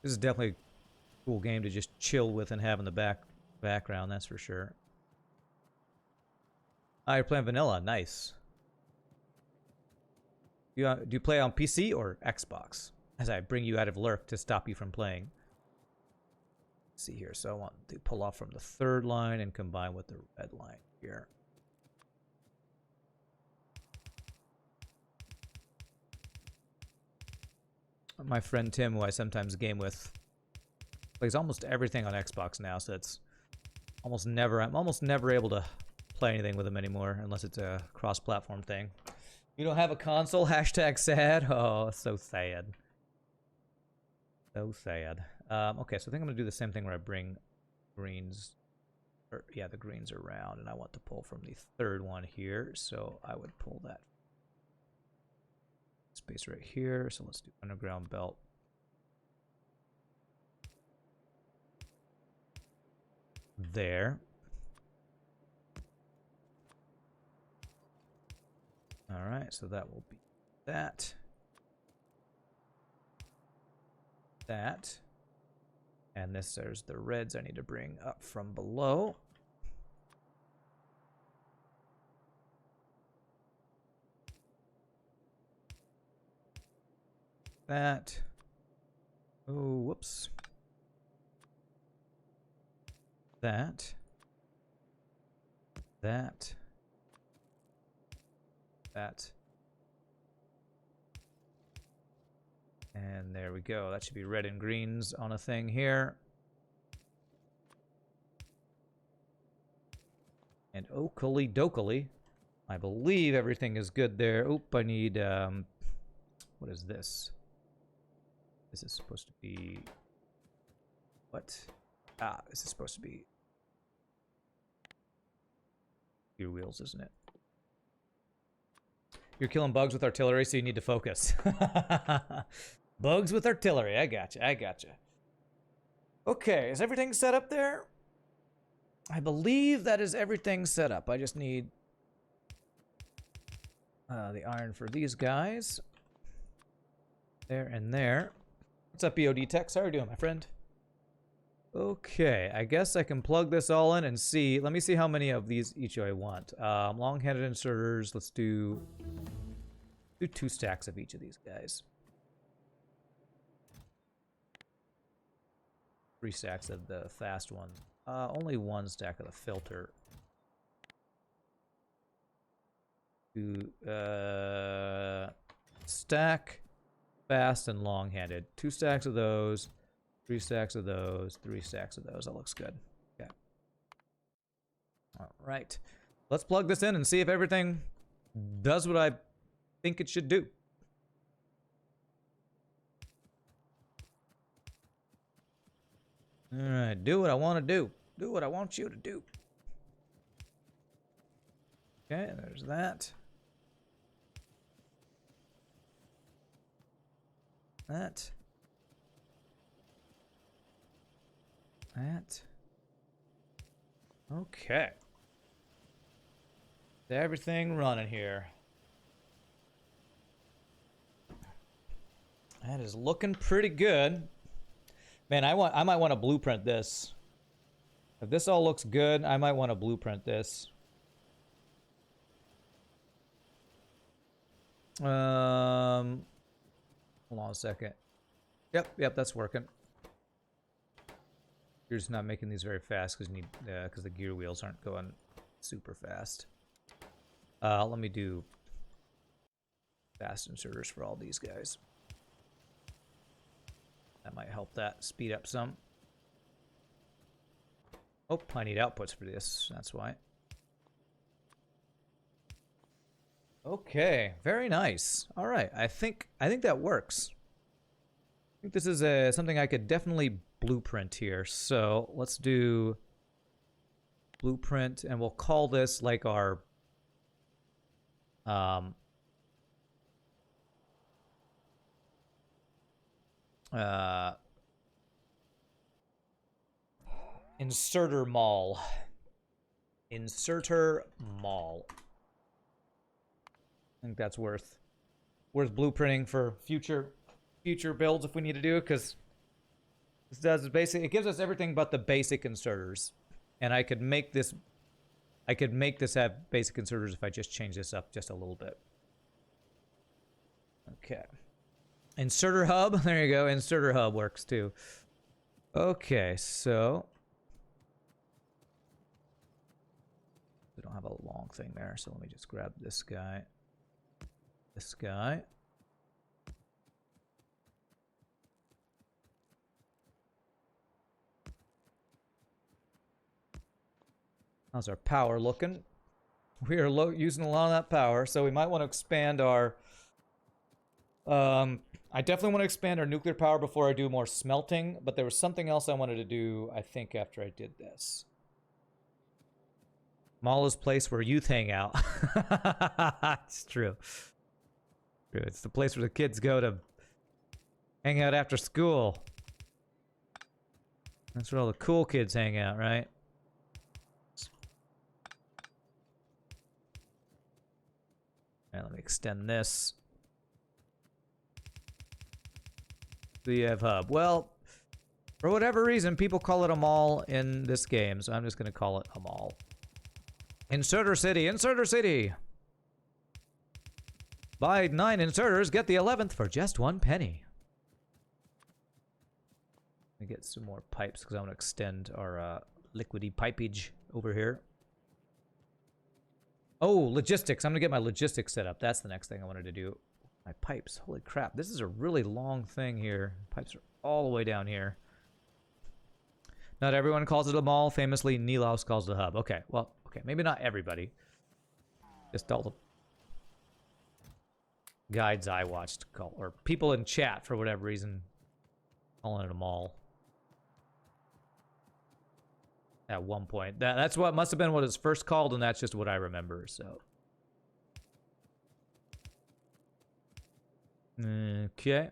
This is definitely a cool game to just chill with and have in the background, that's for sure. Ah, you're playing vanilla. Nice. Do you play on PC or Xbox? As I bring you out of lurk to stop you from playing. Let's see here. So I want to pull off from the third line and combine with the red line here. My friend Tim, who I sometimes game with, plays almost everything on Xbox now, so it's almost never. I'm almost never able to play anything with him anymore, unless it's a cross-platform thing. You don't have a console? Hashtag sad. Oh, so sad. So sad. Okay, so I think I'm gonna do the same thing where I bring greens, or yeah, the greens around, and I want to pull from the third one here, so I would pull that space right here. So let's do underground belt. There. All right, so that will be that. That. And there's the reds I need to bring up from below. That. Oh, whoops. That. That. That. And there we go. That should be red and greens on a thing here. And okily dokily. I believe everything is good there. Oop, I need, what is this? This is supposed to be... What? Ah, this is supposed to be... Gear wheels, isn't it? You're killing bugs with artillery, so you need to focus. Bugs with artillery. I gotcha. I gotcha. Okay, is everything set up there? I believe that is everything set up. I just need the iron for these guys. There and there. What's up, BOD Tech? How are you doing, my friend? Okay, I guess I can plug this all in and see. Let me see how many of these each I want. Long-handed inserters. Let's do 2 stacks of each of these guys. 3 stacks of the fast one. Only 1 stack of the filter. Stack, fast, and long-handed. 2 stacks of those. 3 stacks of those. 3 stacks of those. That looks good. Okay. All right. Let's plug this in and see if everything does what I think it should do. All right, do what I want to do. Do what I want you to do. Okay, there's that. That. That. Okay. Everything running here. That is looking pretty good. Man, I might want to blueprint this. If this all looks good, I might want to blueprint this. Hold on a second. Yep, that's working. You're just not making these very fast because the gear wheels aren't going super fast. Let me do fast inserters for all these guys. That might help that speed up some. Oh, I need outputs for this. That's why. Okay, very nice. All right, I think that works. I think this is something I could definitely blueprint here. So let's do blueprint, and we'll call this like our inserter mall. Inserter mall. I think that's worth blueprinting for future builds if we need to do it, because this does basically, it gives us everything but the basic inserters, and I could make this have basic inserters if I just change this up just a little bit. Okay. Inserter hub. There you go. Inserter hub works too. Okay, so we don't have a long thing there, so let me just grab this guy. This guy. How's our power looking? We are using a lot of that power, so we might want to expand our... I definitely want to expand our nuclear power before I do more smelting, but there was something else I wanted to do, I think, after I did this. Mall is a place where youth hang out. It's true. It's the place where the kids go to hang out after school. That's where all the cool kids hang out, right? And let me extend this. The hub. Well, for whatever reason, people call it a mall in this game, so I'm just going to call it a mall. Inserter City, Inserter City! Buy 9 inserters, get the 11th for just 1 penny. Let me get some more pipes because I want to extend our liquidy pipage over here. Oh, logistics. I'm going to get my logistics set up. That's the next thing I wanted to do. My pipes. Holy crap. This is a really long thing here. Pipes are all the way down here. Not everyone calls it a mall. Famously, Nilaus calls it a hub. Okay, well, okay. Maybe not everybody. Just all the guides I watched call, or people in chat for whatever reason calling it a mall. At one point. That's what must have been what it's first called, and that's just what I remember, so. Okay.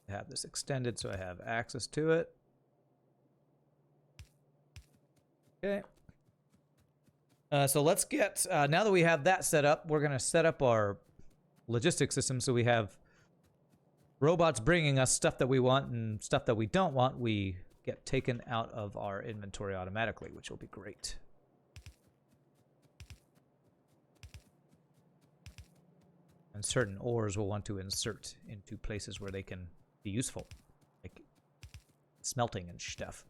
Have this extended so I have access to it. Okay. So let's get, now that we have that set up, we're going to set up our logistics system so we have robots bringing us stuff that we want, and stuff that we don't want, we get taken out of our inventory automatically, which will be great. And certain ores we'll want to insert into places where they can be useful, like smelting and stuff.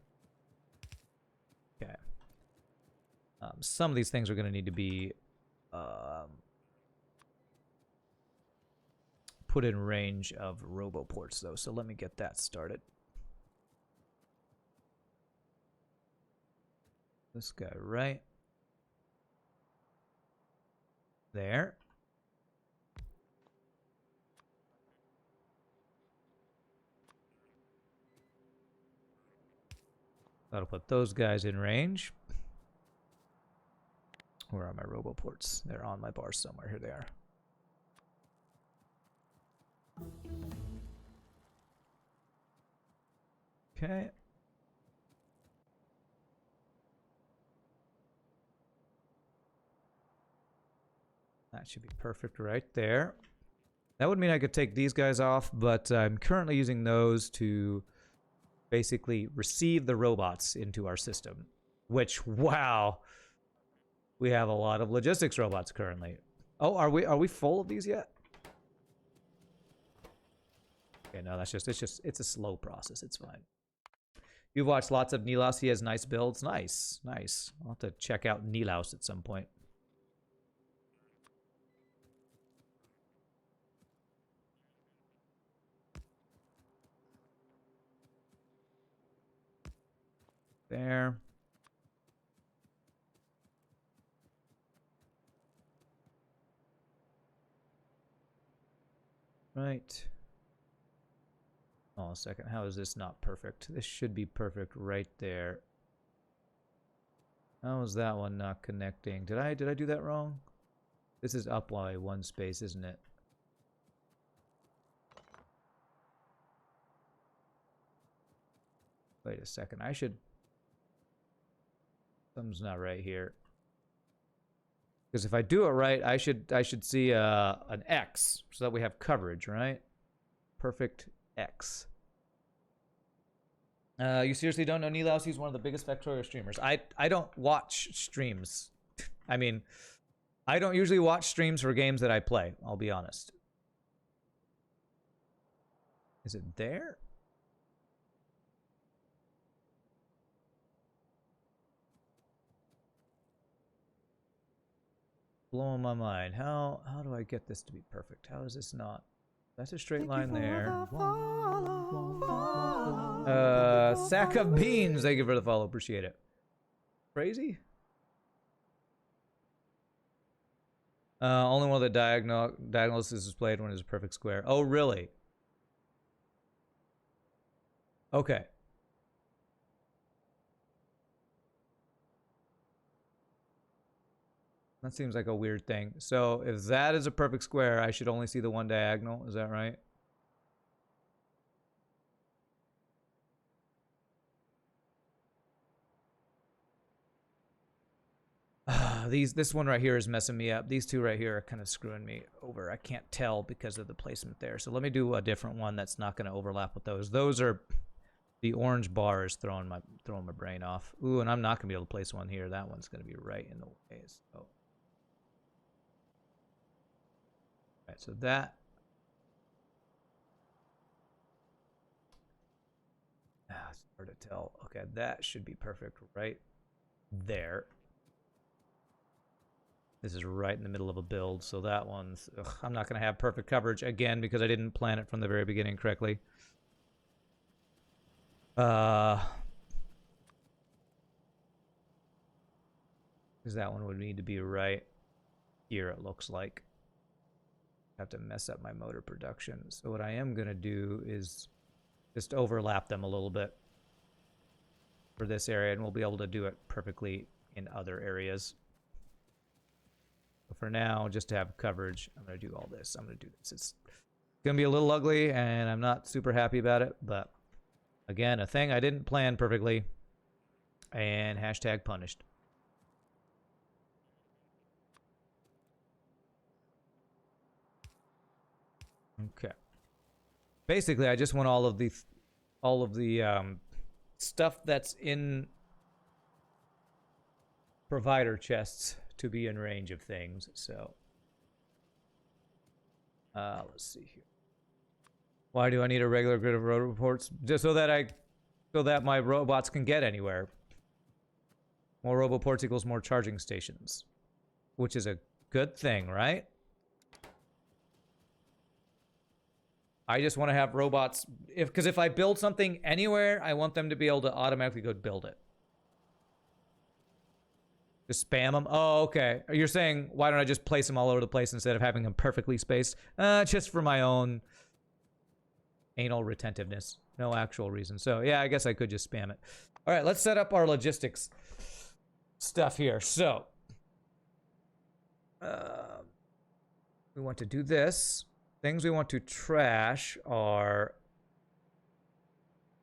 Okay. Some of these things are going to need to be put in range of roboports, though, so let me get that started. This guy right there. That'll put those guys in range. Where are my roboports? They're on my bar somewhere. Here they are. Okay. That should be perfect right there. That would mean I could take these guys off, but I'm currently using those to basically receive the robots into our system. Which, wow, we have a lot of logistics robots currently. Oh, are we full of these yet? Okay, no, it's a slow process. It's fine. You've watched lots of Nilaus. He has nice builds. Nice, nice. I'll have to check out Nilaus at some point. There. Right. Oh, a second. How is this not perfect? This should be perfect right there. How is that one not connecting? Did I do that wrong? This is up by one space, isn't it? Wait a second. I should... Something's not right here. Because if I do it right, I should see an X so that we have coverage, right? Perfect X. You seriously don't know Nilaus? He's one of the biggest Factorio streamers. I don't watch streams. I mean, I don't usually watch streams for games that I play, I'll be honest. Is it there? Blowing my mind. How do I get this to be perfect? How is this not? That's a straight line there. Sack of beans. Thank you for the follow. Appreciate it. Crazy. Only one of the diagonals is displayed when it's a perfect square. Oh, really? Okay. That seems like a weird thing. So if that is a perfect square, I should only see the one diagonal. Is that right? This one right here is messing me up. These two right here are kind of screwing me over. I can't tell because of the placement there. So let me do a different one that's not going to overlap with those. Those are the orange bar is throwing my brain off. Ooh, and I'm not going to be able to place one here. That one's going to be right in the way. So, all right, so that. It's hard to tell. Okay, that should be perfect right there. This is right in the middle of a build, so that one's... Ugh, I'm not going to have perfect coverage again because I didn't plan it from the very beginning correctly. Because that one would need to be right here, it looks like. I have to mess up my motor production. So what I am going to do is just overlap them a little bit for this area, and we'll be able to do it perfectly in other areas. But for now, just to have coverage, I'm going to do all this. I'm going to do this. It's going to be a little ugly, and I'm not super happy about it, but again, a thing I didn't plan perfectly, and hashtag punished. Okay. Basically, I just want all of the stuff that's in provider chests to be in range of things. So, let's see here. Why do I need a regular grid of road reports? Just so that my robots can get anywhere. More roboports equals more charging stations, which is a good thing, right? I just want to have robots, because if I build something anywhere, I want them to be able to automatically go build it. Just spam them? Oh, okay. You're saying, why don't I just place them all over the place instead of having them perfectly spaced? Just for my own anal retentiveness. No actual reason. So, yeah, I guess I could just spam it. All right, let's set up our logistics stuff here. So, we want to do this. Things we want to trash are...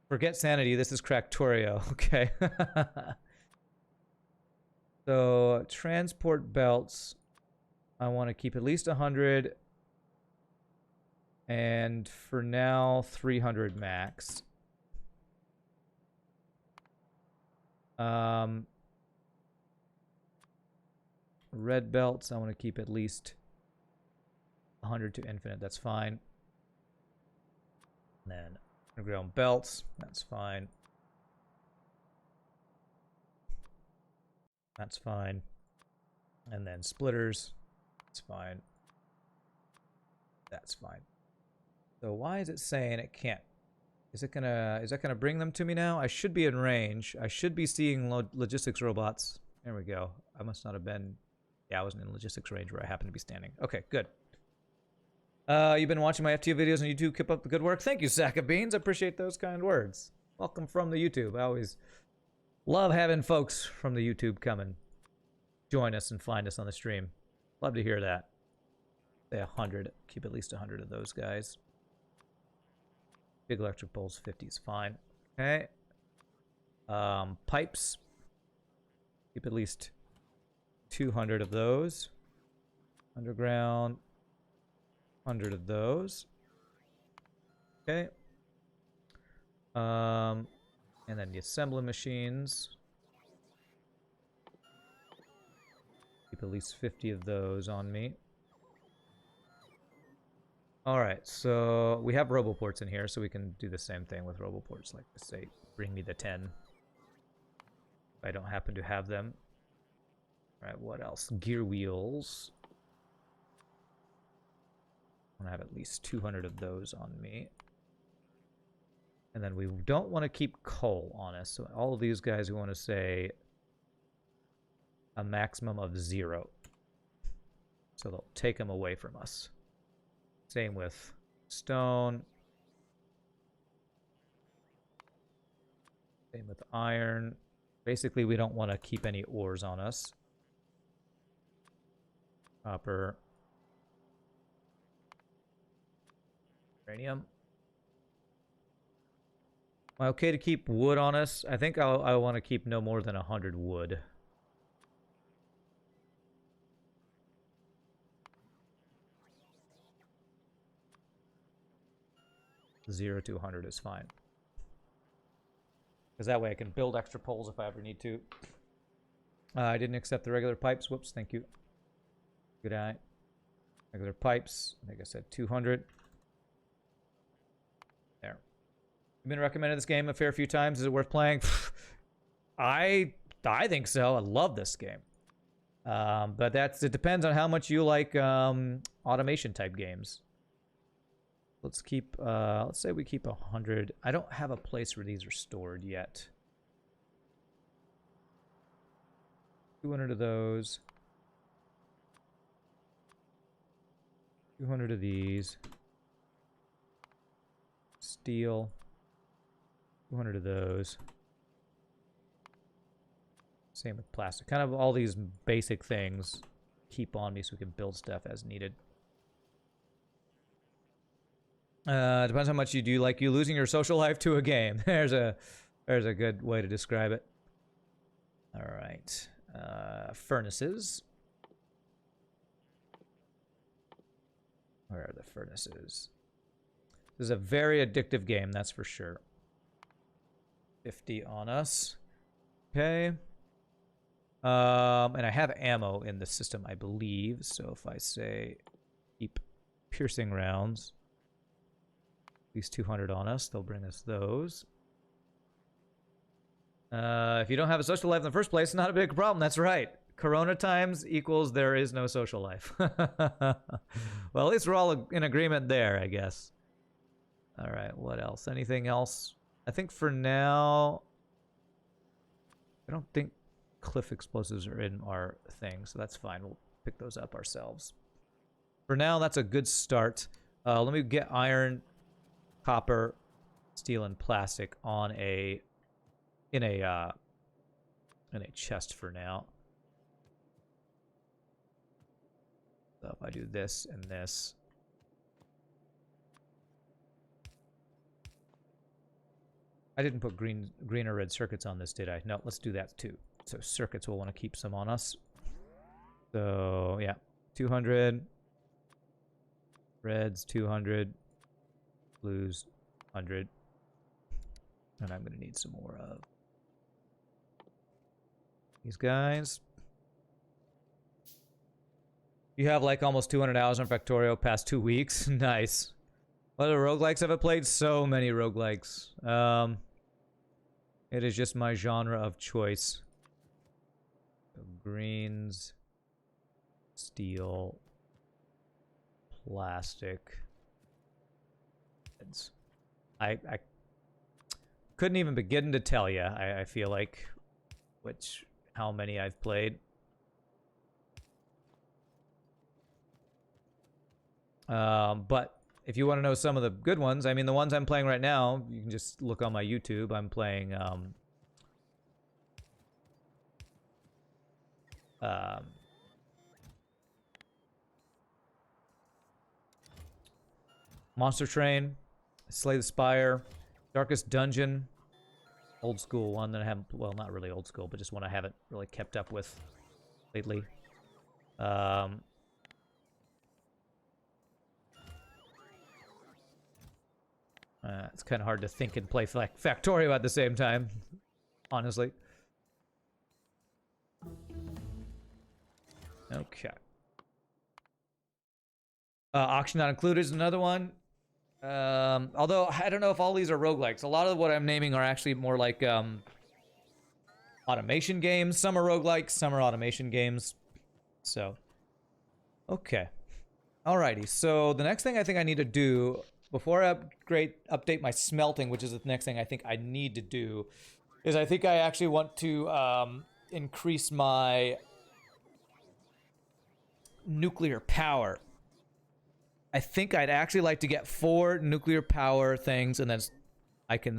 Forget sanity. This is Factorio. Okay. So, transport belts. I want to keep at least 100. And for now, 300 max. Red belts, I want to keep at least 100 to infinite. That's fine. And then underground belts. That's fine. That's fine. And then splitters. That's fine. That's fine. So why is it saying it can't? Is that gonna bring them to me now? I should be in range. I should be seeing logistics robots. There we go. I must not have been. Yeah, I wasn't in logistics range where I happened to be standing. Okay, good. You've been watching my FTO videos on YouTube. Keep up the good work. Thank you, Sack of Beans. I appreciate those kind words. Welcome from the YouTube. I always love having folks from the YouTube come and join us and find us on the stream. Love to hear that. Say 100. Keep at least 100 of those guys. Big electric poles, 50 is fine. Okay. Pipes. Keep at least 200 of those. Underground. 100 of those. Okay. And then the assembly machines. Keep at least 50 of those on me. Alright, so we have roboports in here, so we can do the same thing with roboports. Like, say, bring me the 10. If I don't happen to have them. Alright, what else? Gear wheels. I want to have at least 200 of those on me. And then we don't want to keep coal on us. So all of these guys, we want to say a maximum of 0. So they'll take them away from us. Same with stone. Same with iron. Basically, we don't want to keep any ores on us. Copper. Uranium. Am I okay to keep wood on us? I think I want to keep no more than 100 wood. Zero to 100 is fine. Because that way I can build extra poles if I ever need to. I didn't accept the regular pipes. Whoops, thank you. Good eye. Regular pipes. I think I said 200. There. I've been recommended this game a fair few times. Is it worth playing? I think so. I love this game. But it depends on how much you like automation type games. Let's keep, let's say we keep 100. I don't have a place where these are stored yet. 200 of those. 200 of these. Steel. 200 of those. Same with plastic. Kind of all these basic things keep on me so we can build stuff as needed. Depends how much you do like you losing your social life to a game. There's a good way to describe it. All right. Furnaces. Where are the furnaces? This is a very addictive game, that's for sure. 50 on us. Okay. And I have ammo in the system, I believe. So if I say keep piercing rounds, at least 200 on us, they'll bring us those. If you don't have a social life in the first place, it's not a big problem. That's right. Corona times equals there is no social life. Well, at least we're all in agreement there, I guess. All right, what else? Anything else? I think for now, I don't think cliff explosives are in our thing, so that's fine. We'll pick those up ourselves. For now, that's a good start. Let me get iron, copper, steel, and plastic on in a chest for now. So if I do this and this. I didn't put green or red circuits on this, did I? No, let's do that too. So circuits will want to keep some on us. So yeah, 200. Reds 200. Blues 100. And I'm going to need some more of these guys. You have like almost 200 hours on Factorio past 2 weeks. Nice. What other roguelikes have I played? So many roguelikes. It is just my genre of choice. So greens, steel, plastic. I couldn't even begin to tell you. I feel like how many I've played. But if you want to know some of the good ones, I mean, the ones I'm playing right now, you can just look on my YouTube. I'm playing Monster Train, Slay the Spire, Darkest Dungeon, old school one that I haven't, well, not really old school, but just one I haven't really kept up with lately. It's kind of hard to think and play Factorio at the same time, honestly. Okay. Auction not included is another one. Although, I don't know if all these are roguelikes. A lot of what I'm naming are actually more like automation games. Some are roguelikes, some are automation games. So, okay. Alrighty, so the next thing I think I need to do, before I update my smelting, which is the next thing I think I need to do, is I think I actually want to increase my nuclear power. I think I'd actually like to get 4 nuclear power things, and then I can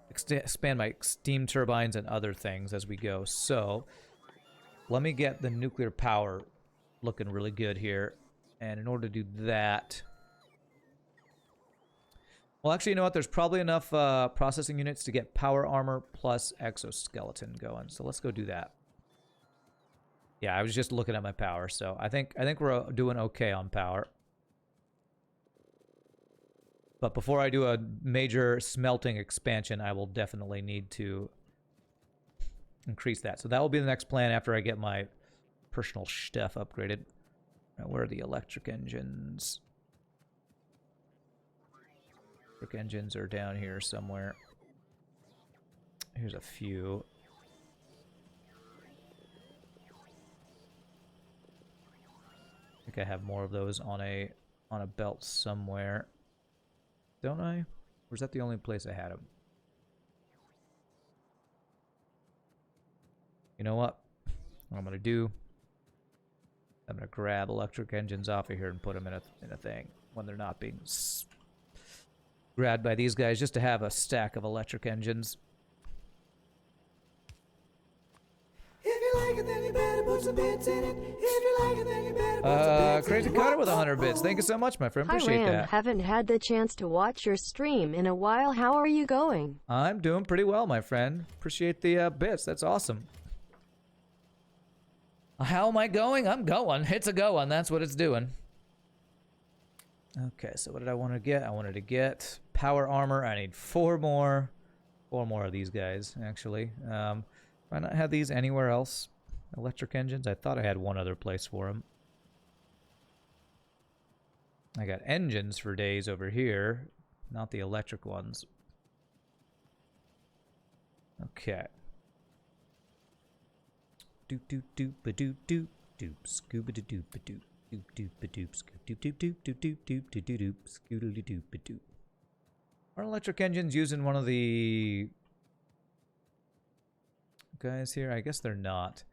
expand my steam turbines and other things as we go. So, let me get the nuclear power looking really good here. And in order to do that... Well, actually, you know what? There's probably enough processing units to get power armor plus exoskeleton going. So let's go do that. Yeah, I was just looking at my power, so I think we're doing okay on power. But before I do a major smelting expansion, I will definitely need to increase that. So that will be the next plan after I get my personal stuff upgraded. Now, where are the electric engines? Electric engines are down here somewhere. Here's a few. I think I have more of those on a belt somewhere. Don't I? Or is that the only place I had them? You know what? what I'm gonna do, I'm gonna grab electric engines off of here and put them in a thing when they're not being grabbed by these guys, just to have a stack of electric engines. If you like it, then you better put some bits in it. If you like it, then you better put some bits in it. Crazy Cutter with 100 bits. Thank you so much, my friend. Appreciate Hi, Ram. that. Haven't had the chance to watch your stream in a while. How are you going? I'm doing pretty well, my friend. Appreciate the bits. That's awesome. How am I going? I'm going. It's a going. That's what it's doing. Okay, so what did I want to get? I wanted to get power armor. I need 4 more. 4 more of these guys, actually. Do I not have these anywhere else? Electric engines? I thought I had one other place for them. I got engines for days over here, not the electric ones. Okay. Doop doop doop ba doop doop doop scooba da doop ba doop doop doop ba doop scoop doop doop doop doop doop doop doop doop doop scoodly doop ba doop. Are electric engines using one of the guys here? I guess they're not.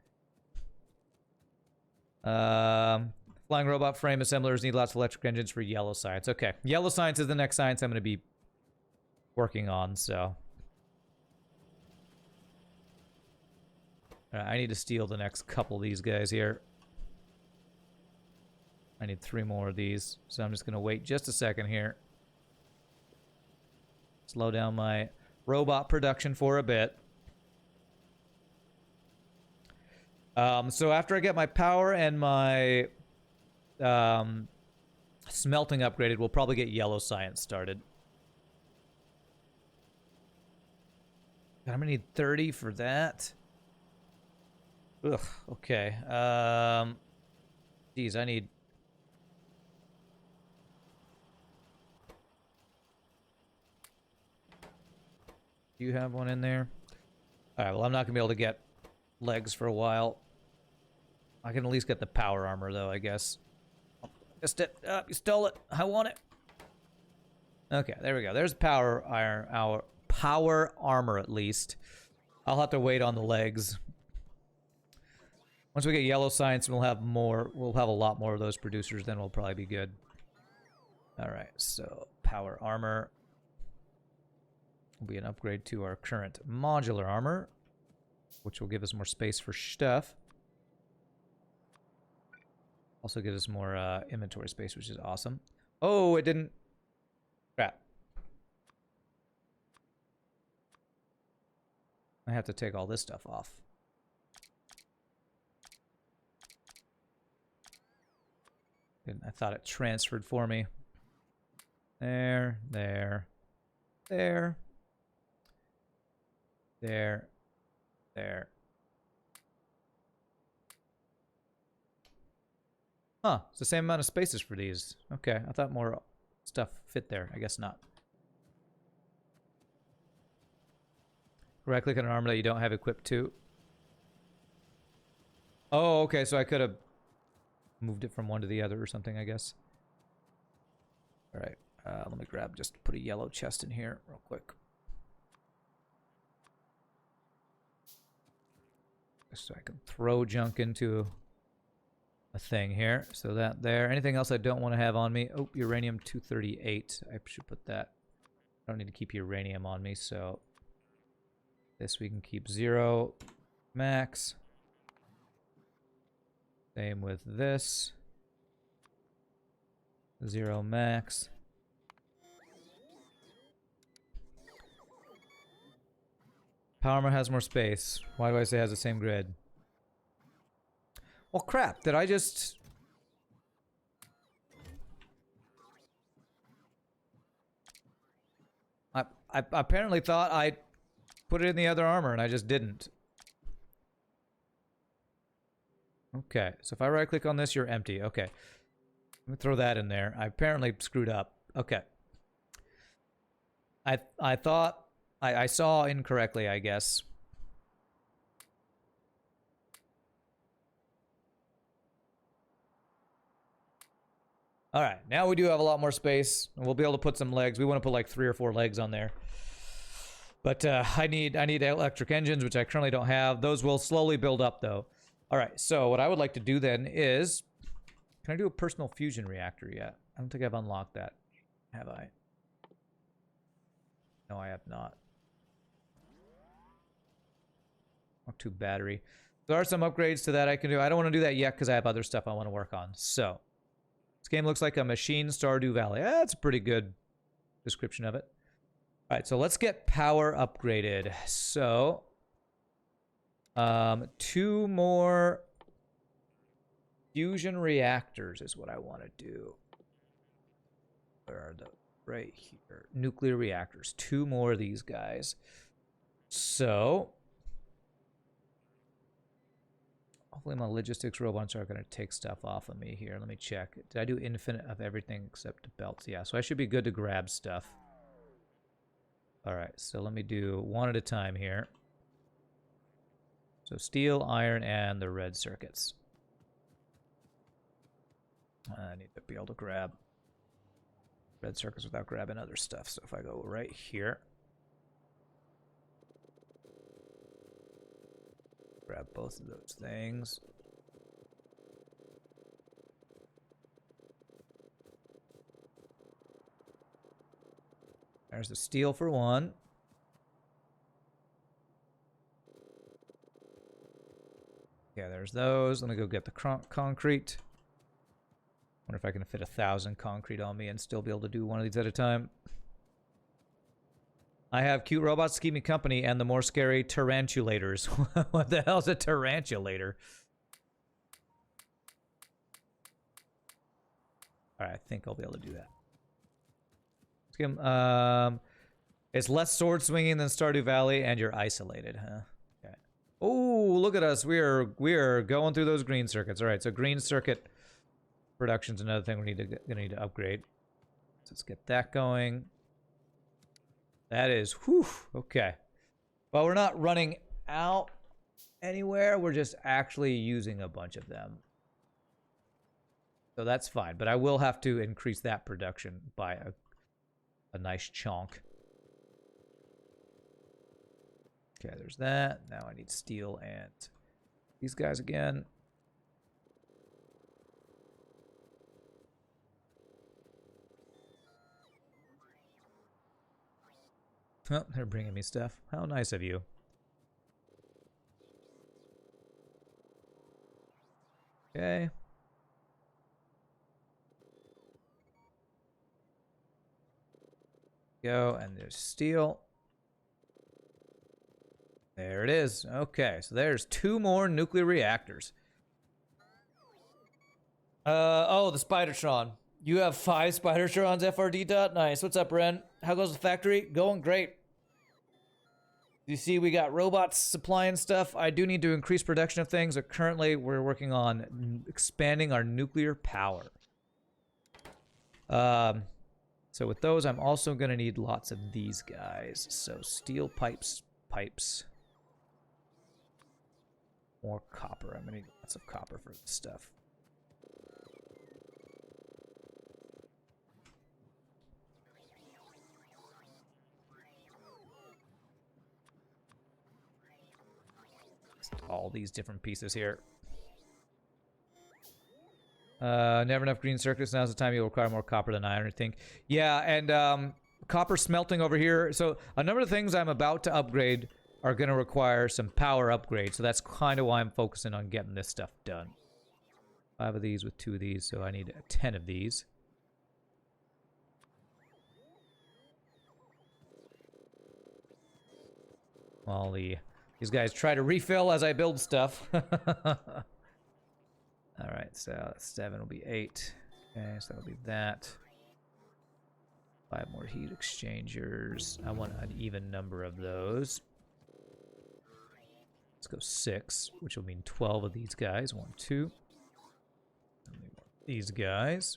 Flying robot frame assemblers need lots of electric engines for yellow science. Okay, yellow science is the next science I'm going to be working on, so. I need to steal the next couple of these guys here. I need 3 more of these, so I'm just going to wait just a second here. Slow down my robot production for a bit. So after I get my power and my smelting upgraded, we'll probably get yellow science started. I'm gonna need 30 for that. Ugh, okay. Geez, I need... Do you have one in there? Alright, well, I'm not gonna be able to get legs for a while. I can at least get the power armor, though, I guess. Just it. You stole it. I want it. Okay, there we go. There's power iron, our power armor, at least. I'll have to wait on the legs. Once we get yellow science, we'll have more. We'll have a lot more of those producers. Then we'll probably be good. All right, so power armor will be an upgrade to our current modular armor, which will give us more space for stuff. Also gives us more inventory space, which is awesome. Oh, it didn't. Crap. I have to take all this stuff off. I thought it transferred for me. There, there, there, there, there. Huh, it's the same amount of spaces for these. Okay, I thought more stuff fit there. I guess not. Right-click on an armor that you don't have equipped to. Oh, okay, so I could have moved it from one to the other or something, I guess. All right, let me grab, just put a yellow chest in here real quick. So I can throw junk into a thing here. So that there. Anything else I don't want to have on me? Oh, uranium 238. I should put that. I don't need to keep uranium on me, so this we can keep 0 max. Same with this. 0 max. Power armor has more space. Why do I say it has the same grid? Well, crap. Did I just... I apparently thought I put it in the other armor, and I just didn't. Okay, so if I right-click on this, you're empty. Okay. Let me throw that in there. I apparently screwed up. Okay. I thought... I saw incorrectly, I guess. Alright, now we do have a lot more space. And we'll be able to put some legs. We want to put like 3 or 4 legs on there. But I need electric engines, which I currently don't have. Those will slowly build up, though. All right, so what I would like to do then is, can I do a personal fusion reactor yet? I don't think I've unlocked that. Have I? No, I have not. Mark 2 battery. There are some upgrades to that I can do. I don't want to do that yet because I have other stuff I want to work on. So, this game looks like a machine Stardew Valley. That's a pretty good description of it. All right, so let's get power upgraded. So, 2 more fusion reactors is what I want to do. Where are the right here? Nuclear reactors. 2 more of these guys. So, hopefully my logistics robots are going to take stuff off of me here. Let me check. Did I do infinite of everything except the belts? Yeah, so I should be good to grab stuff. All right, so let me do one at a time here. So steel, iron, and the red circuits. I need to be able to grab red circuits without grabbing other stuff. So if I go right here, grab both of those things. There's the steel for one. Yeah, there's those. Let me go get the concrete. Wonder if I can fit 1,000 concrete on me and still be able to do one of these at a time. I have cute robots to keep me company and the more scary tarantulators. What the hell's a tarantulator? Alright, I think I'll be able to do that. Let's give him, it's less sword swinging than Stardew Valley, and you're isolated, huh? Okay. Oh, look at us. We are going through those green circuits. Alright, so green circuit production's another thing we gonna need to upgrade. So let's get that going. That is, whew, okay. Well, we're not running out anywhere. We're just actually using a bunch of them. So that's fine. But I will have to increase that production by a nice chunk. Okay, there's that. Now I need steel and these guys again. Oh, they're bringing me stuff. How nice of you. Okay. Go, and there's steel. There it is. Okay, so there's 2 more nuclear reactors. Oh, the Spidertron. You have 5 Spidertrons, FRD dot. Nice. What's up, Ren? How goes the factory? Going great. You see, we got robots supplying stuff. I do need to increase production of things, but currently we're working on expanding our nuclear power. So with those, I'm also going to need lots of these guys. So steel pipes. More copper. I'm going to need lots of copper for this stuff. All these different pieces here. Never enough green circuits. Now's the time you'll require more copper than iron, I think. Yeah, and copper smelting over here. So a number of things I'm about to upgrade are going to require some power upgrades. So that's kind of why I'm focusing on getting this stuff done. 5 of these with 2 of these, so I need 10 of these. While these guys try to refill as I build stuff. Alright, so 7 will be 8. Okay, so that'll be that. 5 more heat exchangers. I want an even number of those. Let's go 6, which will mean 12 of these guys. 1, 2. These guys.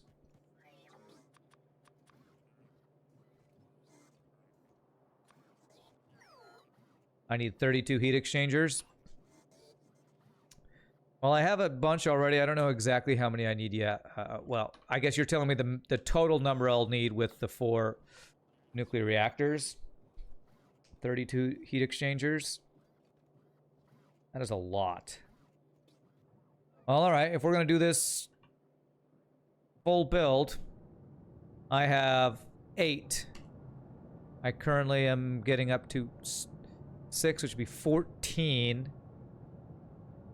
I need 32 heat exchangers. Well, I have a bunch already. I don't know exactly how many I need yet. Well, I guess you're telling me the total number I'll need with the 4 nuclear reactors. 32 heat exchangers. That is a lot. Well, all right. If we're going to do this full build, I have 8. I currently am getting up to 6, which would be 14.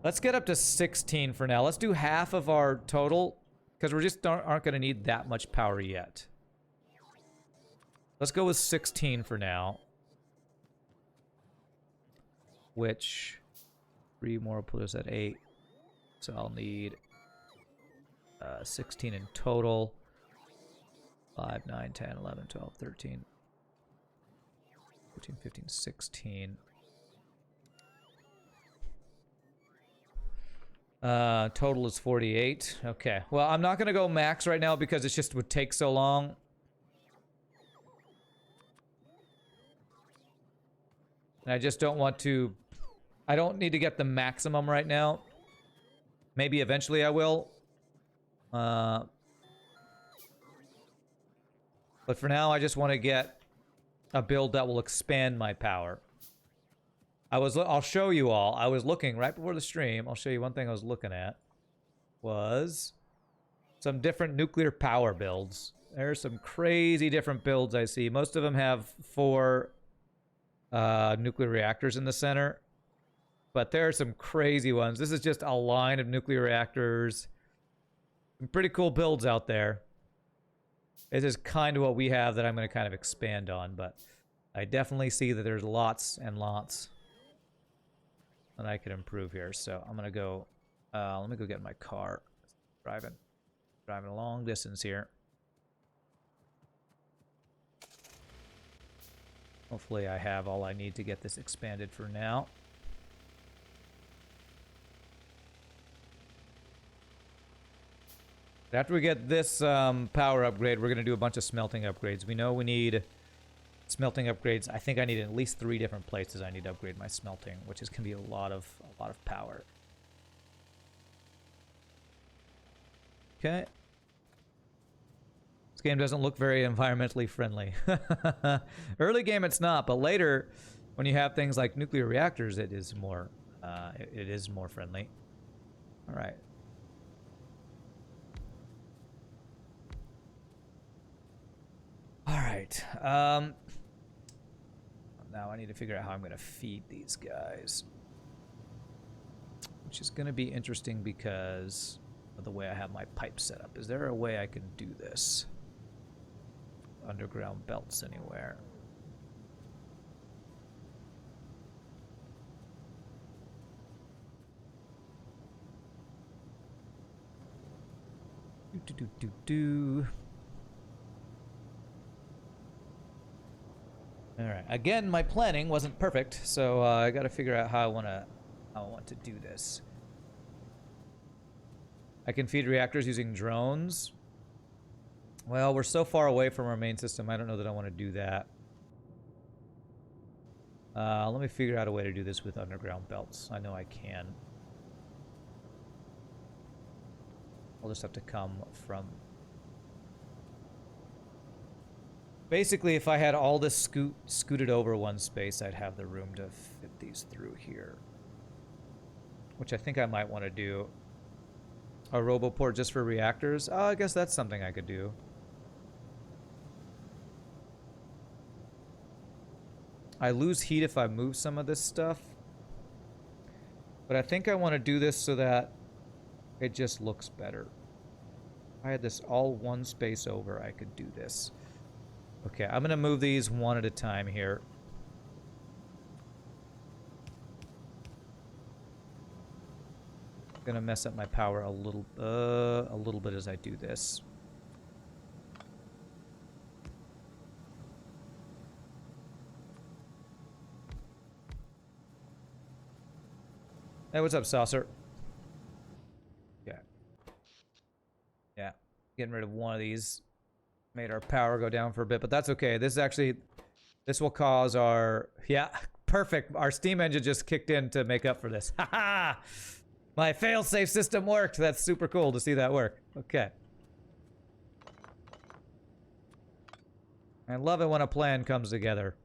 Let's get up to 16 for now. Let's do half of our total, because we just aren't going to need that much power yet. Let's go with 16 for now. Which 3 more will put us at 8. So I'll need 16 in total. 5, 9, 10, 11, 12, 13, 14, 15, 16. Total is 48. Okay. Well, I'm not going to go max right now because it just would take so long. And I just don't want to... I don't need to get the maximum right now. Maybe eventually I will. But for now, I just want to get a build that will expand my power. I'll show you all. I was looking right before the stream. I'll show you one thing I was looking at. Was some different nuclear power builds. There's some crazy different builds I see. Most of them have 4 nuclear reactors in the center. But there are some crazy ones. This is just a line of nuclear reactors. Some pretty cool builds out there. This is kind of what we have that I'm going to kind of expand on. But I definitely see that there's lots and lots that I can improve here. So I'm going to go... let me go get my car. Driving a long distance here. Hopefully I have all I need to get this expanded for now. After we get this power upgrade, we're going to do a bunch of smelting upgrades. We know we need smelting upgrades. I think I need at least 3 different places I need to upgrade my smelting, which is going to be a lot of power. Okay. This game doesn't look very environmentally friendly. Early game it's not, but later, when you have things like nuclear reactors, it is more friendly. All right. All right. Now I need to figure out how I'm going to feed these guys, which is going to be interesting because of the way I have my pipe set up. Is there a way I can do this? Underground belts anywhere? Do. All right. Again, my planning wasn't perfect, so I got to figure out how I want to do this. I can feed reactors using drones. Well, we're so far away from our main system, I don't know that I want to do that. Let me figure out a way to do this with underground belts. I know I can. I'll just have to come from... Basically, if I had all this scooted over one space, I'd have the room to fit these through here. Which I think I might want to do. A roboport just for reactors? Oh, I guess that's something I could do. I lose heat if I move some of this stuff. But I think I want to do this so that it just looks better. If I had this all one space over, I could do this. Okay, I'm going to move these one at a time here. I'm going to mess up my power a little bit as I do this. Hey, what's up, Saucer? Yeah. Yeah, getting rid of one of these. Made our power go down for a bit, but that's okay. This will cause our... Yeah, perfect. Our steam engine just kicked in to make up for this. Haha! My fail-safe system worked. That's super cool to see that work. Okay. I love it when a plan comes together.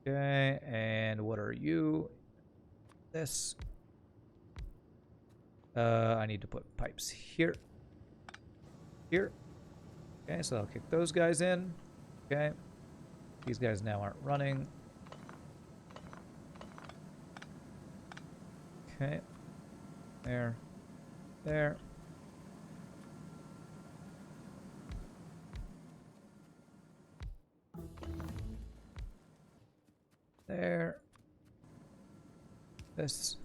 Okay, and what are you? This. I need to put pipes here. Here. Okay, so I'll kick those guys in. Okay. These guys now aren't running. Okay. There. There. There. This,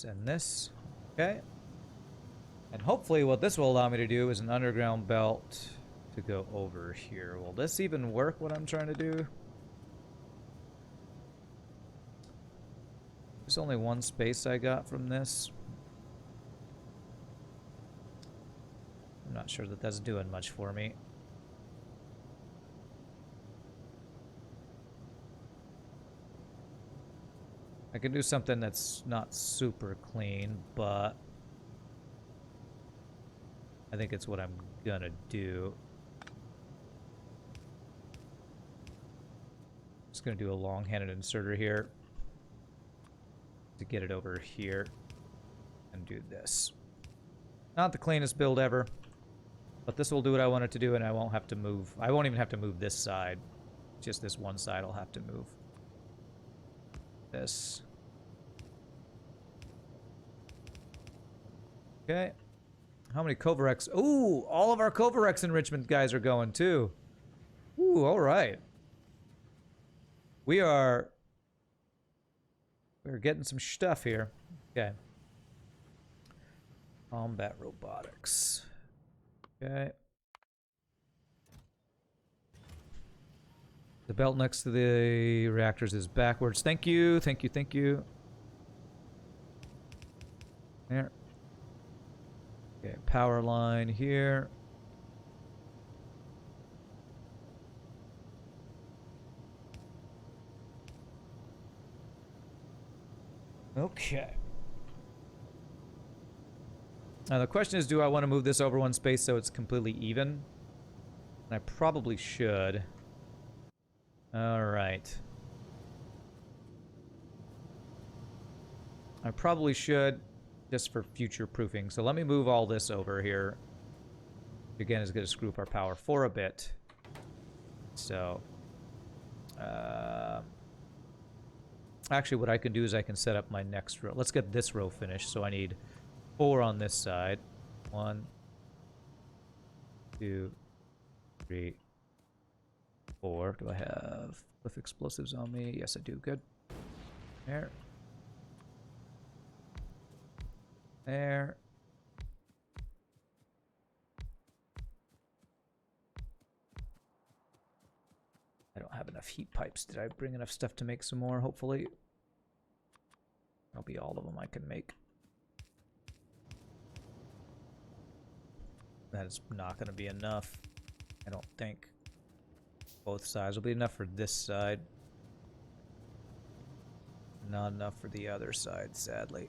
and this. Okay. And hopefully what this will allow me to do is an underground belt to go over here. Will this even work, what I'm trying to do? There's only one space I got from this. I'm not sure that that's doing much for me. I can do something that's not super clean, but I think it's what I'm gonna do. Just gonna do a long-handed inserter here to get it over here and do this. Not the cleanest build ever, but this will do what I want it to do, and I won't have to move. I won't even have to move this side. Just this one side I'll have to move. This. Okay. How many Kovarex? Ooh, all of our Kovarex enrichment guys are going too. Ooh, all right. We're getting some stuff here. Okay. Combat robotics. Okay. The belt next to the reactors is backwards. Thank you, thank you, thank you. There. Okay, power line here. Okay. Now the question is, do I want to move this over one space so it's completely even? And I probably should. Alright. I probably should, just for future proofing. So let me move all this over here. Again, is going to screw up our power for a bit. So, actually what I can do is I can set up my next row. Let's get this row finished. So I need 4 on this side. 1, 2, 3, 4. Do I have cliff explosives on me? Yes, I do. Good. There. There. I don't have enough heat pipes. Did I bring enough stuff to make some more, hopefully? That'll be all of them I can make. That is not going to be enough, I don't think. Both sides will be enough for this side. Not enough for the other side, sadly.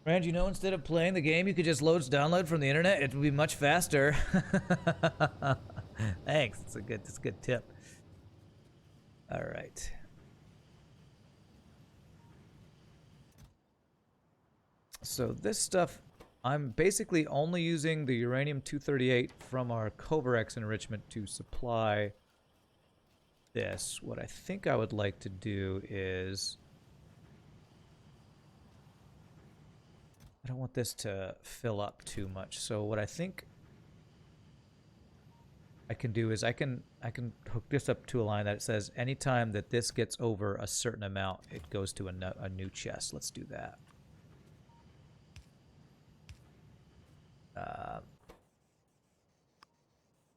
Rand, you know, instead of playing the game, you could just download from the internet. It would be much faster. Thanks. It's a good tip. All right. So this stuff, I'm basically only using the uranium-238 from our Kovarex enrichment to supply this. What I think I would like to do is... I don't want this to fill up too much. So what I think I can do is I can hook this up to a line that says anytime that this gets over a certain amount, it goes to a new chest. Let's do that.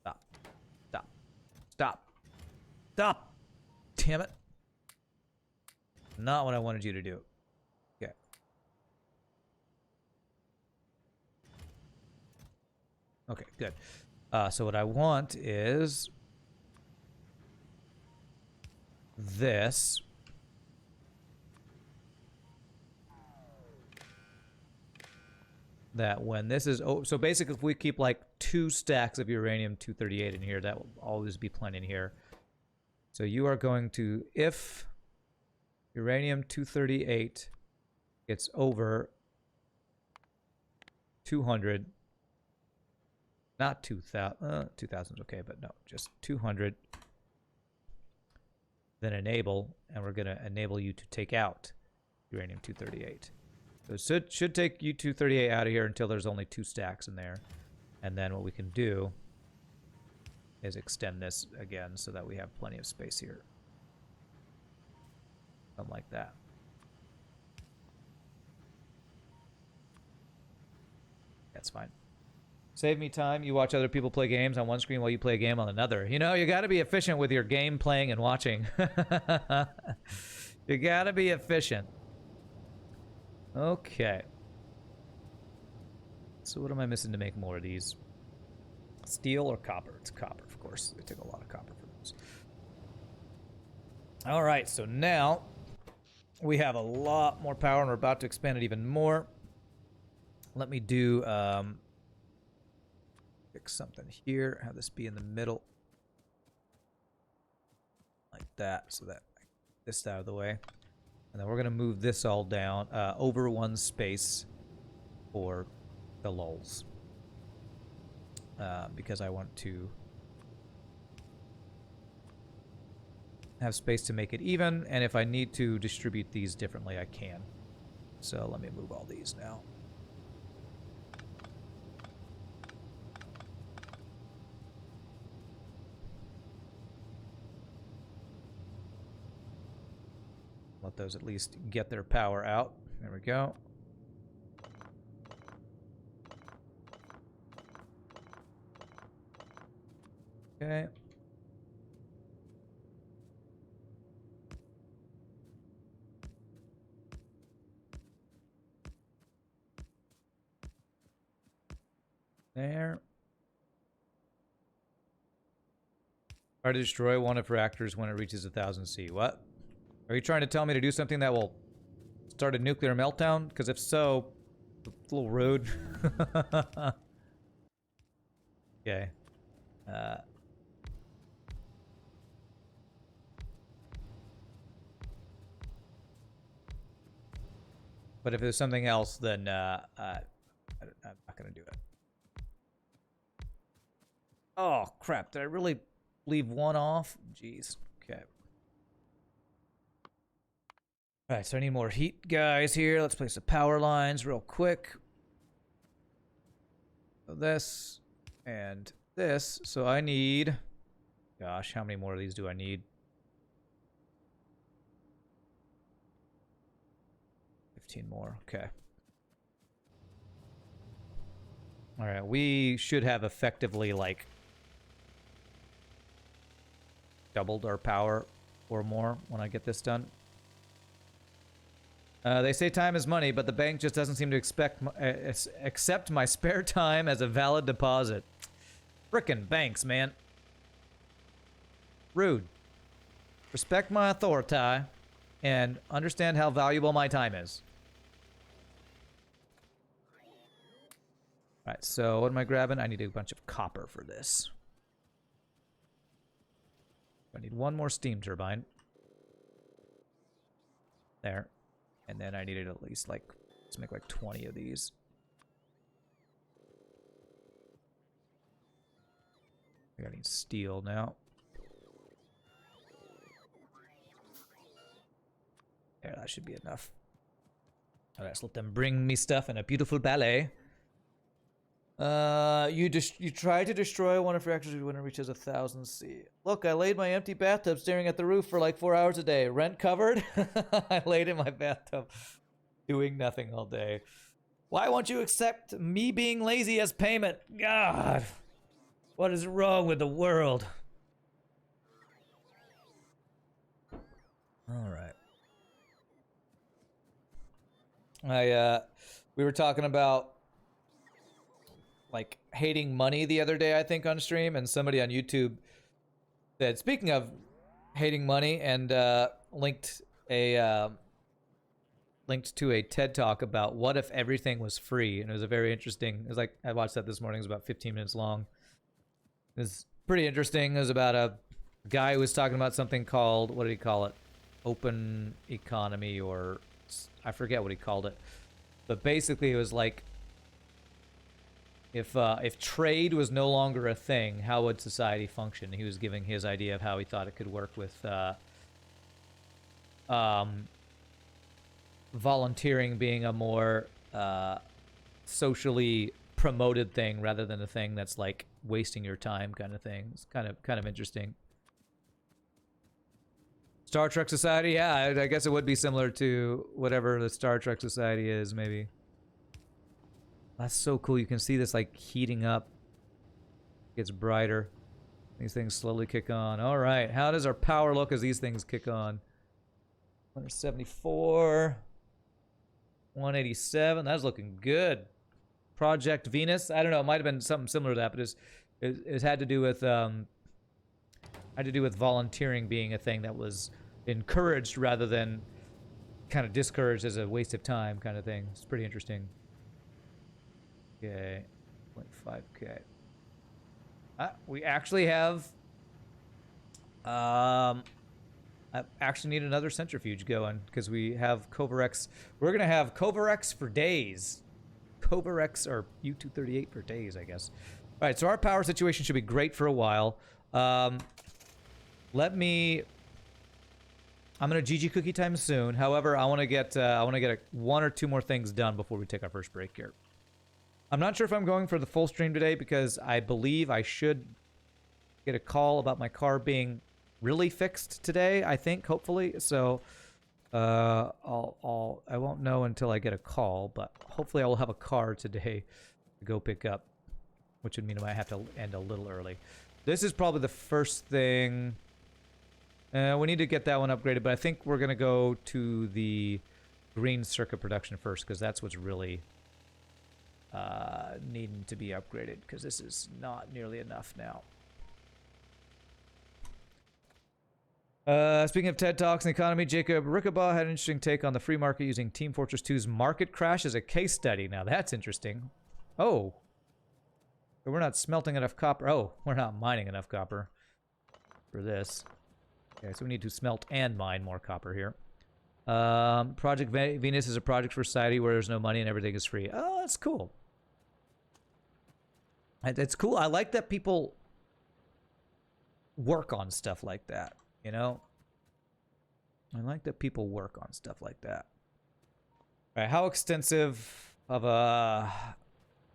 Stop. Stop. Stop. Stop. Damn it. Not what I wanted you to do. Okay. Okay, good. So what I want is this. That when this is... Oh, so basically if we keep like 2 stacks of uranium-238 in here, that will always be plenty in here So you are going to, if uranium-238 gets over 200, not 2000, 2000 is okay, but no, just 200, then enable, and we're going to enable you to take out uranium-238. So it should take U-238 out of here until there's only 2 stacks in there. And then what we can do is extend this again so that we have plenty of space here. Something like that. That's fine. Save me time. You watch other people play games on one screen while you play a game on another. You know, you got to be efficient with your game playing and watching. You got to be efficient. Okay. So what am I missing to make more of these? Steel or copper? It's copper, of course. They take a lot of copper for those. All right, so now we have a lot more power, and we're about to expand it even more. Let me do fix something here. Have this be in the middle, like that, so that I get this out of the way. And then we're going to move this all down over 1 space for the lulls. Because I want to have space to make it even, and if I need to distribute these differently, I can. So let me move all these now. Let those at least get their power out. There we go. Okay. There. Try to destroy one of reactors when it reaches 1000 C. What? Are you trying to tell me to do something that will start a nuclear meltdown? Because if so, it's a little rude. Okay. But if there's something else, then I'm not going to do it. Oh, crap. Did I really leave one off? Jeez. Okay. Alright, so I need more heat guys here. Let's place the power lines real quick. So this and this. So I need... Gosh, how many more of these do I need? 15 more. Okay. Alright, we should have effectively, like, doubled our power or more when I get this done. They say time is money, but the bank just doesn't seem to accept my spare time as a valid deposit. Frickin' banks, man. Rude. Respect my authority and understand how valuable my time is. Alright, so what am I grabbing? I need a bunch of copper for this. I need one more steam turbine. There. And then I needed at least, like, let's make like 20 of these. I need steel now. There, that should be enough. Alright, let's let them bring me stuff in a beautiful ballet. You try to destroy one of your reactors when it reaches 1000 C. Look, I laid my empty bathtub staring at the roof for like 4 hours a day. Rent covered? I laid in my bathtub doing nothing all day. Why won't you accept me being lazy as payment? God, what is wrong with the world? All right. We were talking about like hating money the other day, I think, on stream, and somebody on YouTube said, speaking of hating money, and linked to a TED talk about what if everything was free, and it was a very interesting. It was like, I watched that this morning. It was about 15 minutes long. It was pretty interesting. It was about a guy was talking about something called, what did he call it? Open economy, or I forget what he called it. But basically it was like, if trade was no longer a thing, how would society function? He was giving his idea of how he thought it could work with volunteering being a more socially promoted thing rather than a thing that's like wasting your time kind of thing. It's kind of interesting. Star Trek Society, yeah, I guess it would be similar to whatever the Star Trek Society is, maybe. That's so cool. You can see this like heating up. Gets brighter. These things slowly kick on. All right, how does our power look as these things kick on? 174. 187. That's looking good. Project Venus. I don't know. It might have been something similar to that, but it had to do with volunteering being a thing that was encouraged rather than kind of discouraged as a waste of time kind of thing. It's pretty interesting. Okay, 0.5k. We actually have. I actually need another centrifuge going because we have Covarex. We're gonna have Covarex for days. Covarex or U-238 for days, I guess. All right, so our power situation should be great for a while. Let me. I'm gonna GG cookie time soon. However, I want to get one or two more things done before we take our first break here. I'm not sure if I'm going for the full stream today because I believe I should get a call about my car being really fixed today. I think, hopefully. So, I won't know until I get a call, but hopefully I will have a car today to go pick up, which would mean I might have to end a little early. This is probably the first thing. We need to get that one upgraded, but I think we're gonna go to the green circuit production first because that's what's really needing to be upgraded because this is not nearly enough now. Speaking of TED Talks and economy, Jacob Rickabaugh had an interesting take on the free market using Team Fortress 2's market crash as a case study. Now that's interesting. Oh. But we're not smelting enough copper. Oh, we're not mining enough copper for this. Okay, so we need to smelt and mine more copper here. Project Venus is a project for society where there's no money and everything is free. Oh, that's cool. It's cool. I like that people work on stuff like that, you know? I like that people work on stuff like that. All right, how extensive of a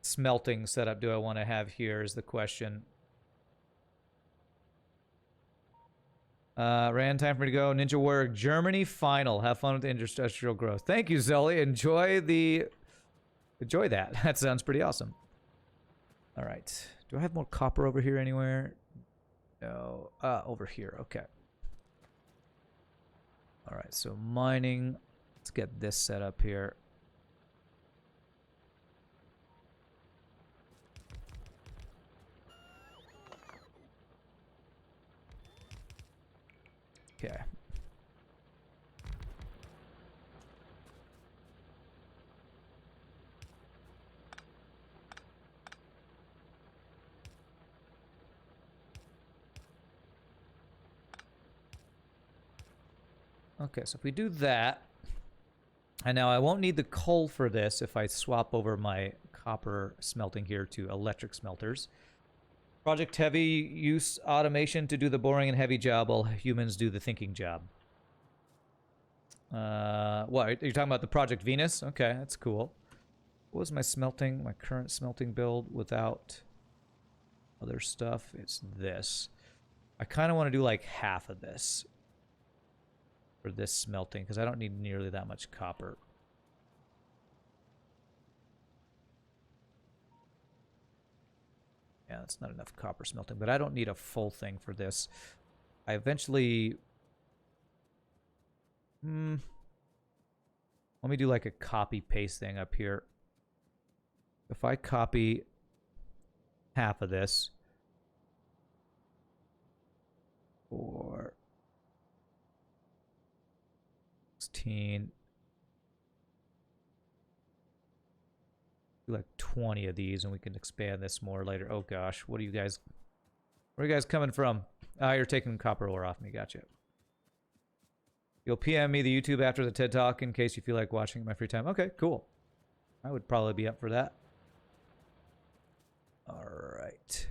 smelting setup do I want to have here is the question. Ran time for me to go. Ninja Warrior Germany final. Have fun with the industrial growth. Thank you, Zully. Enjoy that. That sounds pretty awesome. All right. Do I have more copper over here anywhere? No. Over here. Okay. All right. So mining. Let's get this set up here. Okay. Okay, so if we do that, and now I won't need the coal for this if I swap over my copper smelting here to electric smelters. Project Heavy use automation to do the boring and heavy job while humans do the thinking job. What, are you talking about the Project Venus? Okay, that's cool. What was my smelting, my current smelting build without other stuff? It's this. I kind of want to do like half of this for this smelting because I don't need nearly that much copper. Yeah, that's not enough copper smelting, but I don't need a full thing for this. I eventually... let me do like a copy-paste thing up here. If I copy half of this, or 16, do like 20 of these, and we can expand this more later. Oh gosh, where are you guys coming from? Ah, you're taking copper ore off me. Gotcha. You'll PM me the YouTube after the TED Talk in case you feel like watching in my free time. Okay, cool. I would probably be up for that. All right.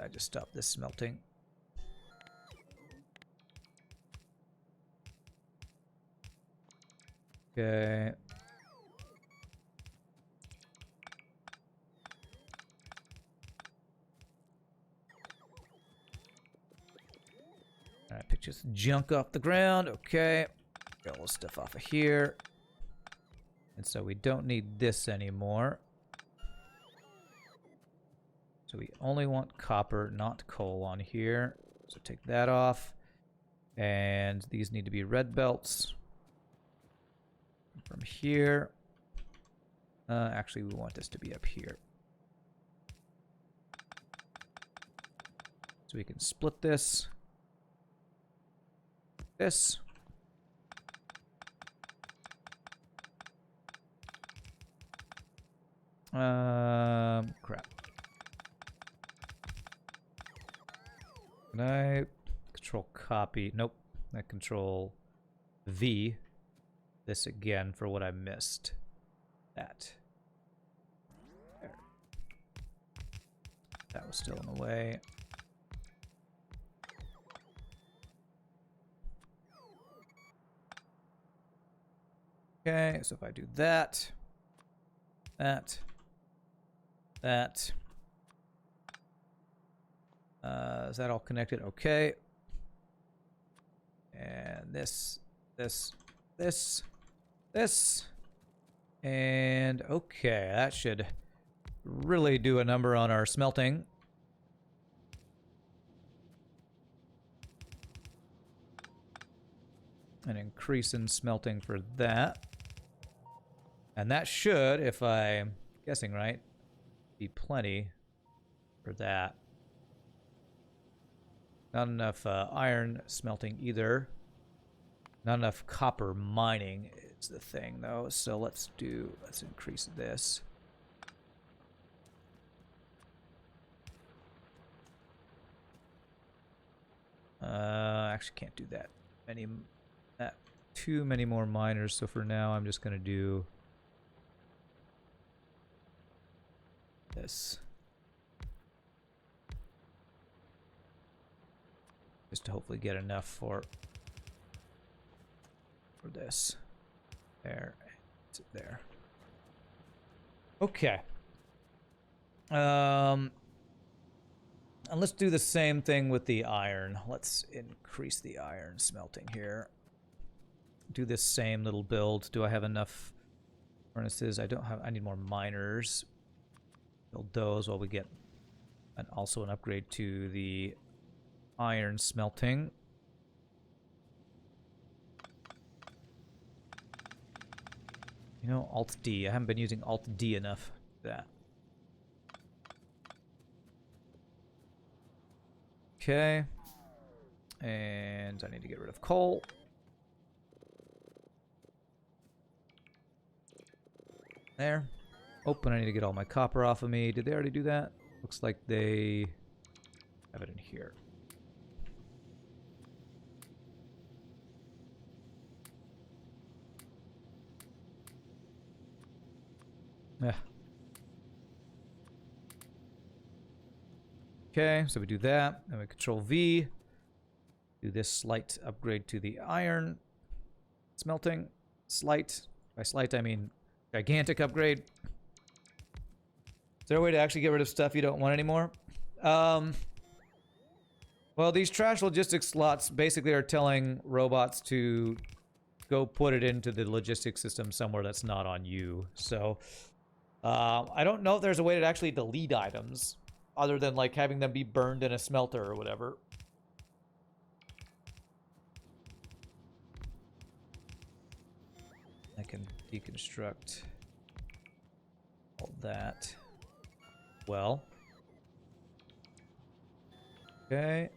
I just stopped this smelting. Okay. Alright, pick just junk off the ground. Okay. Get all this stuff off of here. And so we don't need this anymore. So we only want copper, not coal on here. So take that off. And these need to be red belts. From here. Actually, we want this to be up here. So we can split this. This. Crap. Can I control copy? Nope. I control V. This again for what I missed. That. There. That was still in the way. Okay, so if I do that, that, is that all connected? Okay. And this, and okay, that should really do a number on our smelting. An increase in smelting for that. And that should, if I'm guessing right, be plenty for that. Not enough iron smelting either. Not enough copper mining is the thing, though. So let's increase this. Actually can't do that. Too many more miners. So for now, I'm just gonna do this. Just to hopefully get enough for this. There. It's there. Okay. And let's do the same thing with the iron. Let's increase the iron smelting here. Do this same little build. Do I have enough furnaces? I don't have. I need more miners. Build those while we get also an upgrade to the iron smelting. You know, Alt D. I haven't been using Alt D enough for that. Okay. And I need to get rid of coal. There. Oh, and I need to get all my copper off of me. Did they already do that? Looks like they have it in here. Yeah. Okay, so we do that. Then we control V. Do this slight upgrade to the iron smelting. Slight. By slight, I mean gigantic upgrade. Is there a way to actually get rid of stuff you don't want anymore? Well, these trash logistics slots basically are telling robots to go put it into the logistics system somewhere that's not on you. So, I don't know if there's a way to actually delete items other than like having them be burned in a smelter or whatever. I can deconstruct all that. well. Okay.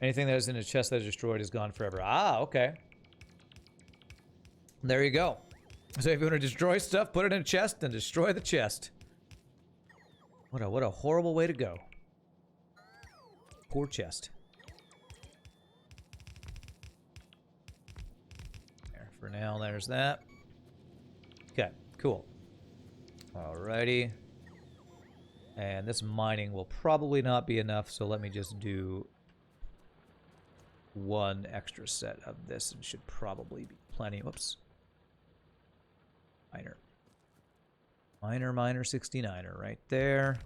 Anything that is in a chest that is destroyed is gone forever. Ah, okay. There you go. So if you want to destroy stuff, put it in a chest and destroy the chest. What a horrible way to go. Poor chest. There, for now, there's that. Okay, cool. Alrighty. And this mining will probably not be enough, so let me just do one extra set of this and should probably be plenty. Whoops. Miner 69er right there.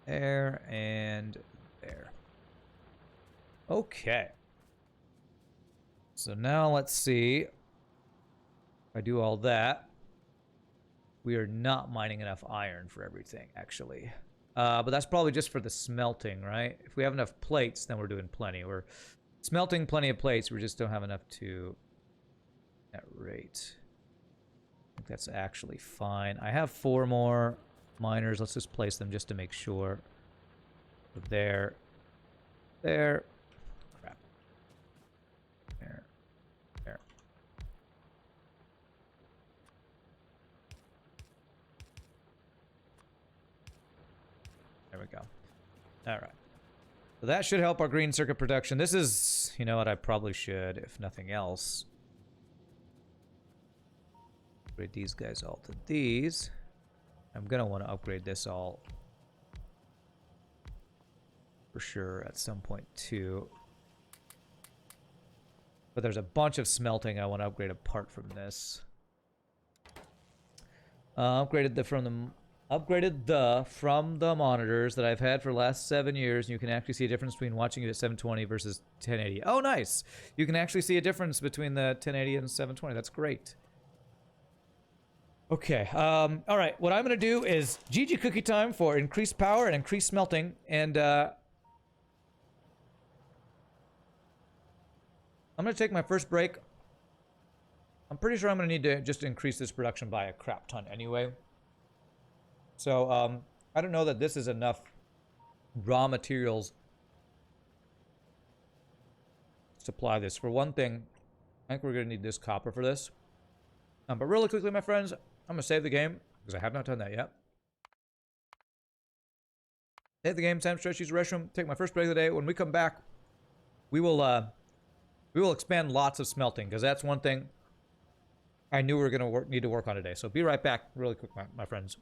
There and there. Okay. So now let's see. If I do all that, we are not mining enough iron for everything, actually. But that's probably just for the smelting, right? If we have enough plates, then we're doing plenty. We're smelting plenty of plates. We just don't have enough to that rate. I think that's actually fine. I have 4 more miners. Let's just place them just to make sure. There. There. Crap. There. There. There we go. All right. So that should help our green circuit production. This is, you know what, I probably should, if nothing else. Upgrade these guys all to these. I'm going to want to upgrade this all for sure at some point too. But there's a bunch of smelting I want to upgrade apart from this. Upgraded from the monitors that I've had for the last 7 years, and you can actually see a difference between watching it at 720 versus 1080. Oh, nice! You can actually see a difference between the 1080 and 720. That's great. Okay, all right. What I'm going to do is GG cookie time for increased power and increased smelting, and I'm going to take my first break. I'm pretty sure I'm going to need to just increase this production by a crap ton anyway. So, I don't know that this is enough raw materials to supply this. For one thing, I think we're going to need this copper for this. But really quickly, my friends, I'm going to save the game, because I have not done that yet. Save the game, time to stretch, use the restroom, take my first break of the day. When we come back, we will expand lots of smelting, because that's one thing I knew we were going to need to work on today. So be right back really quick, my friends.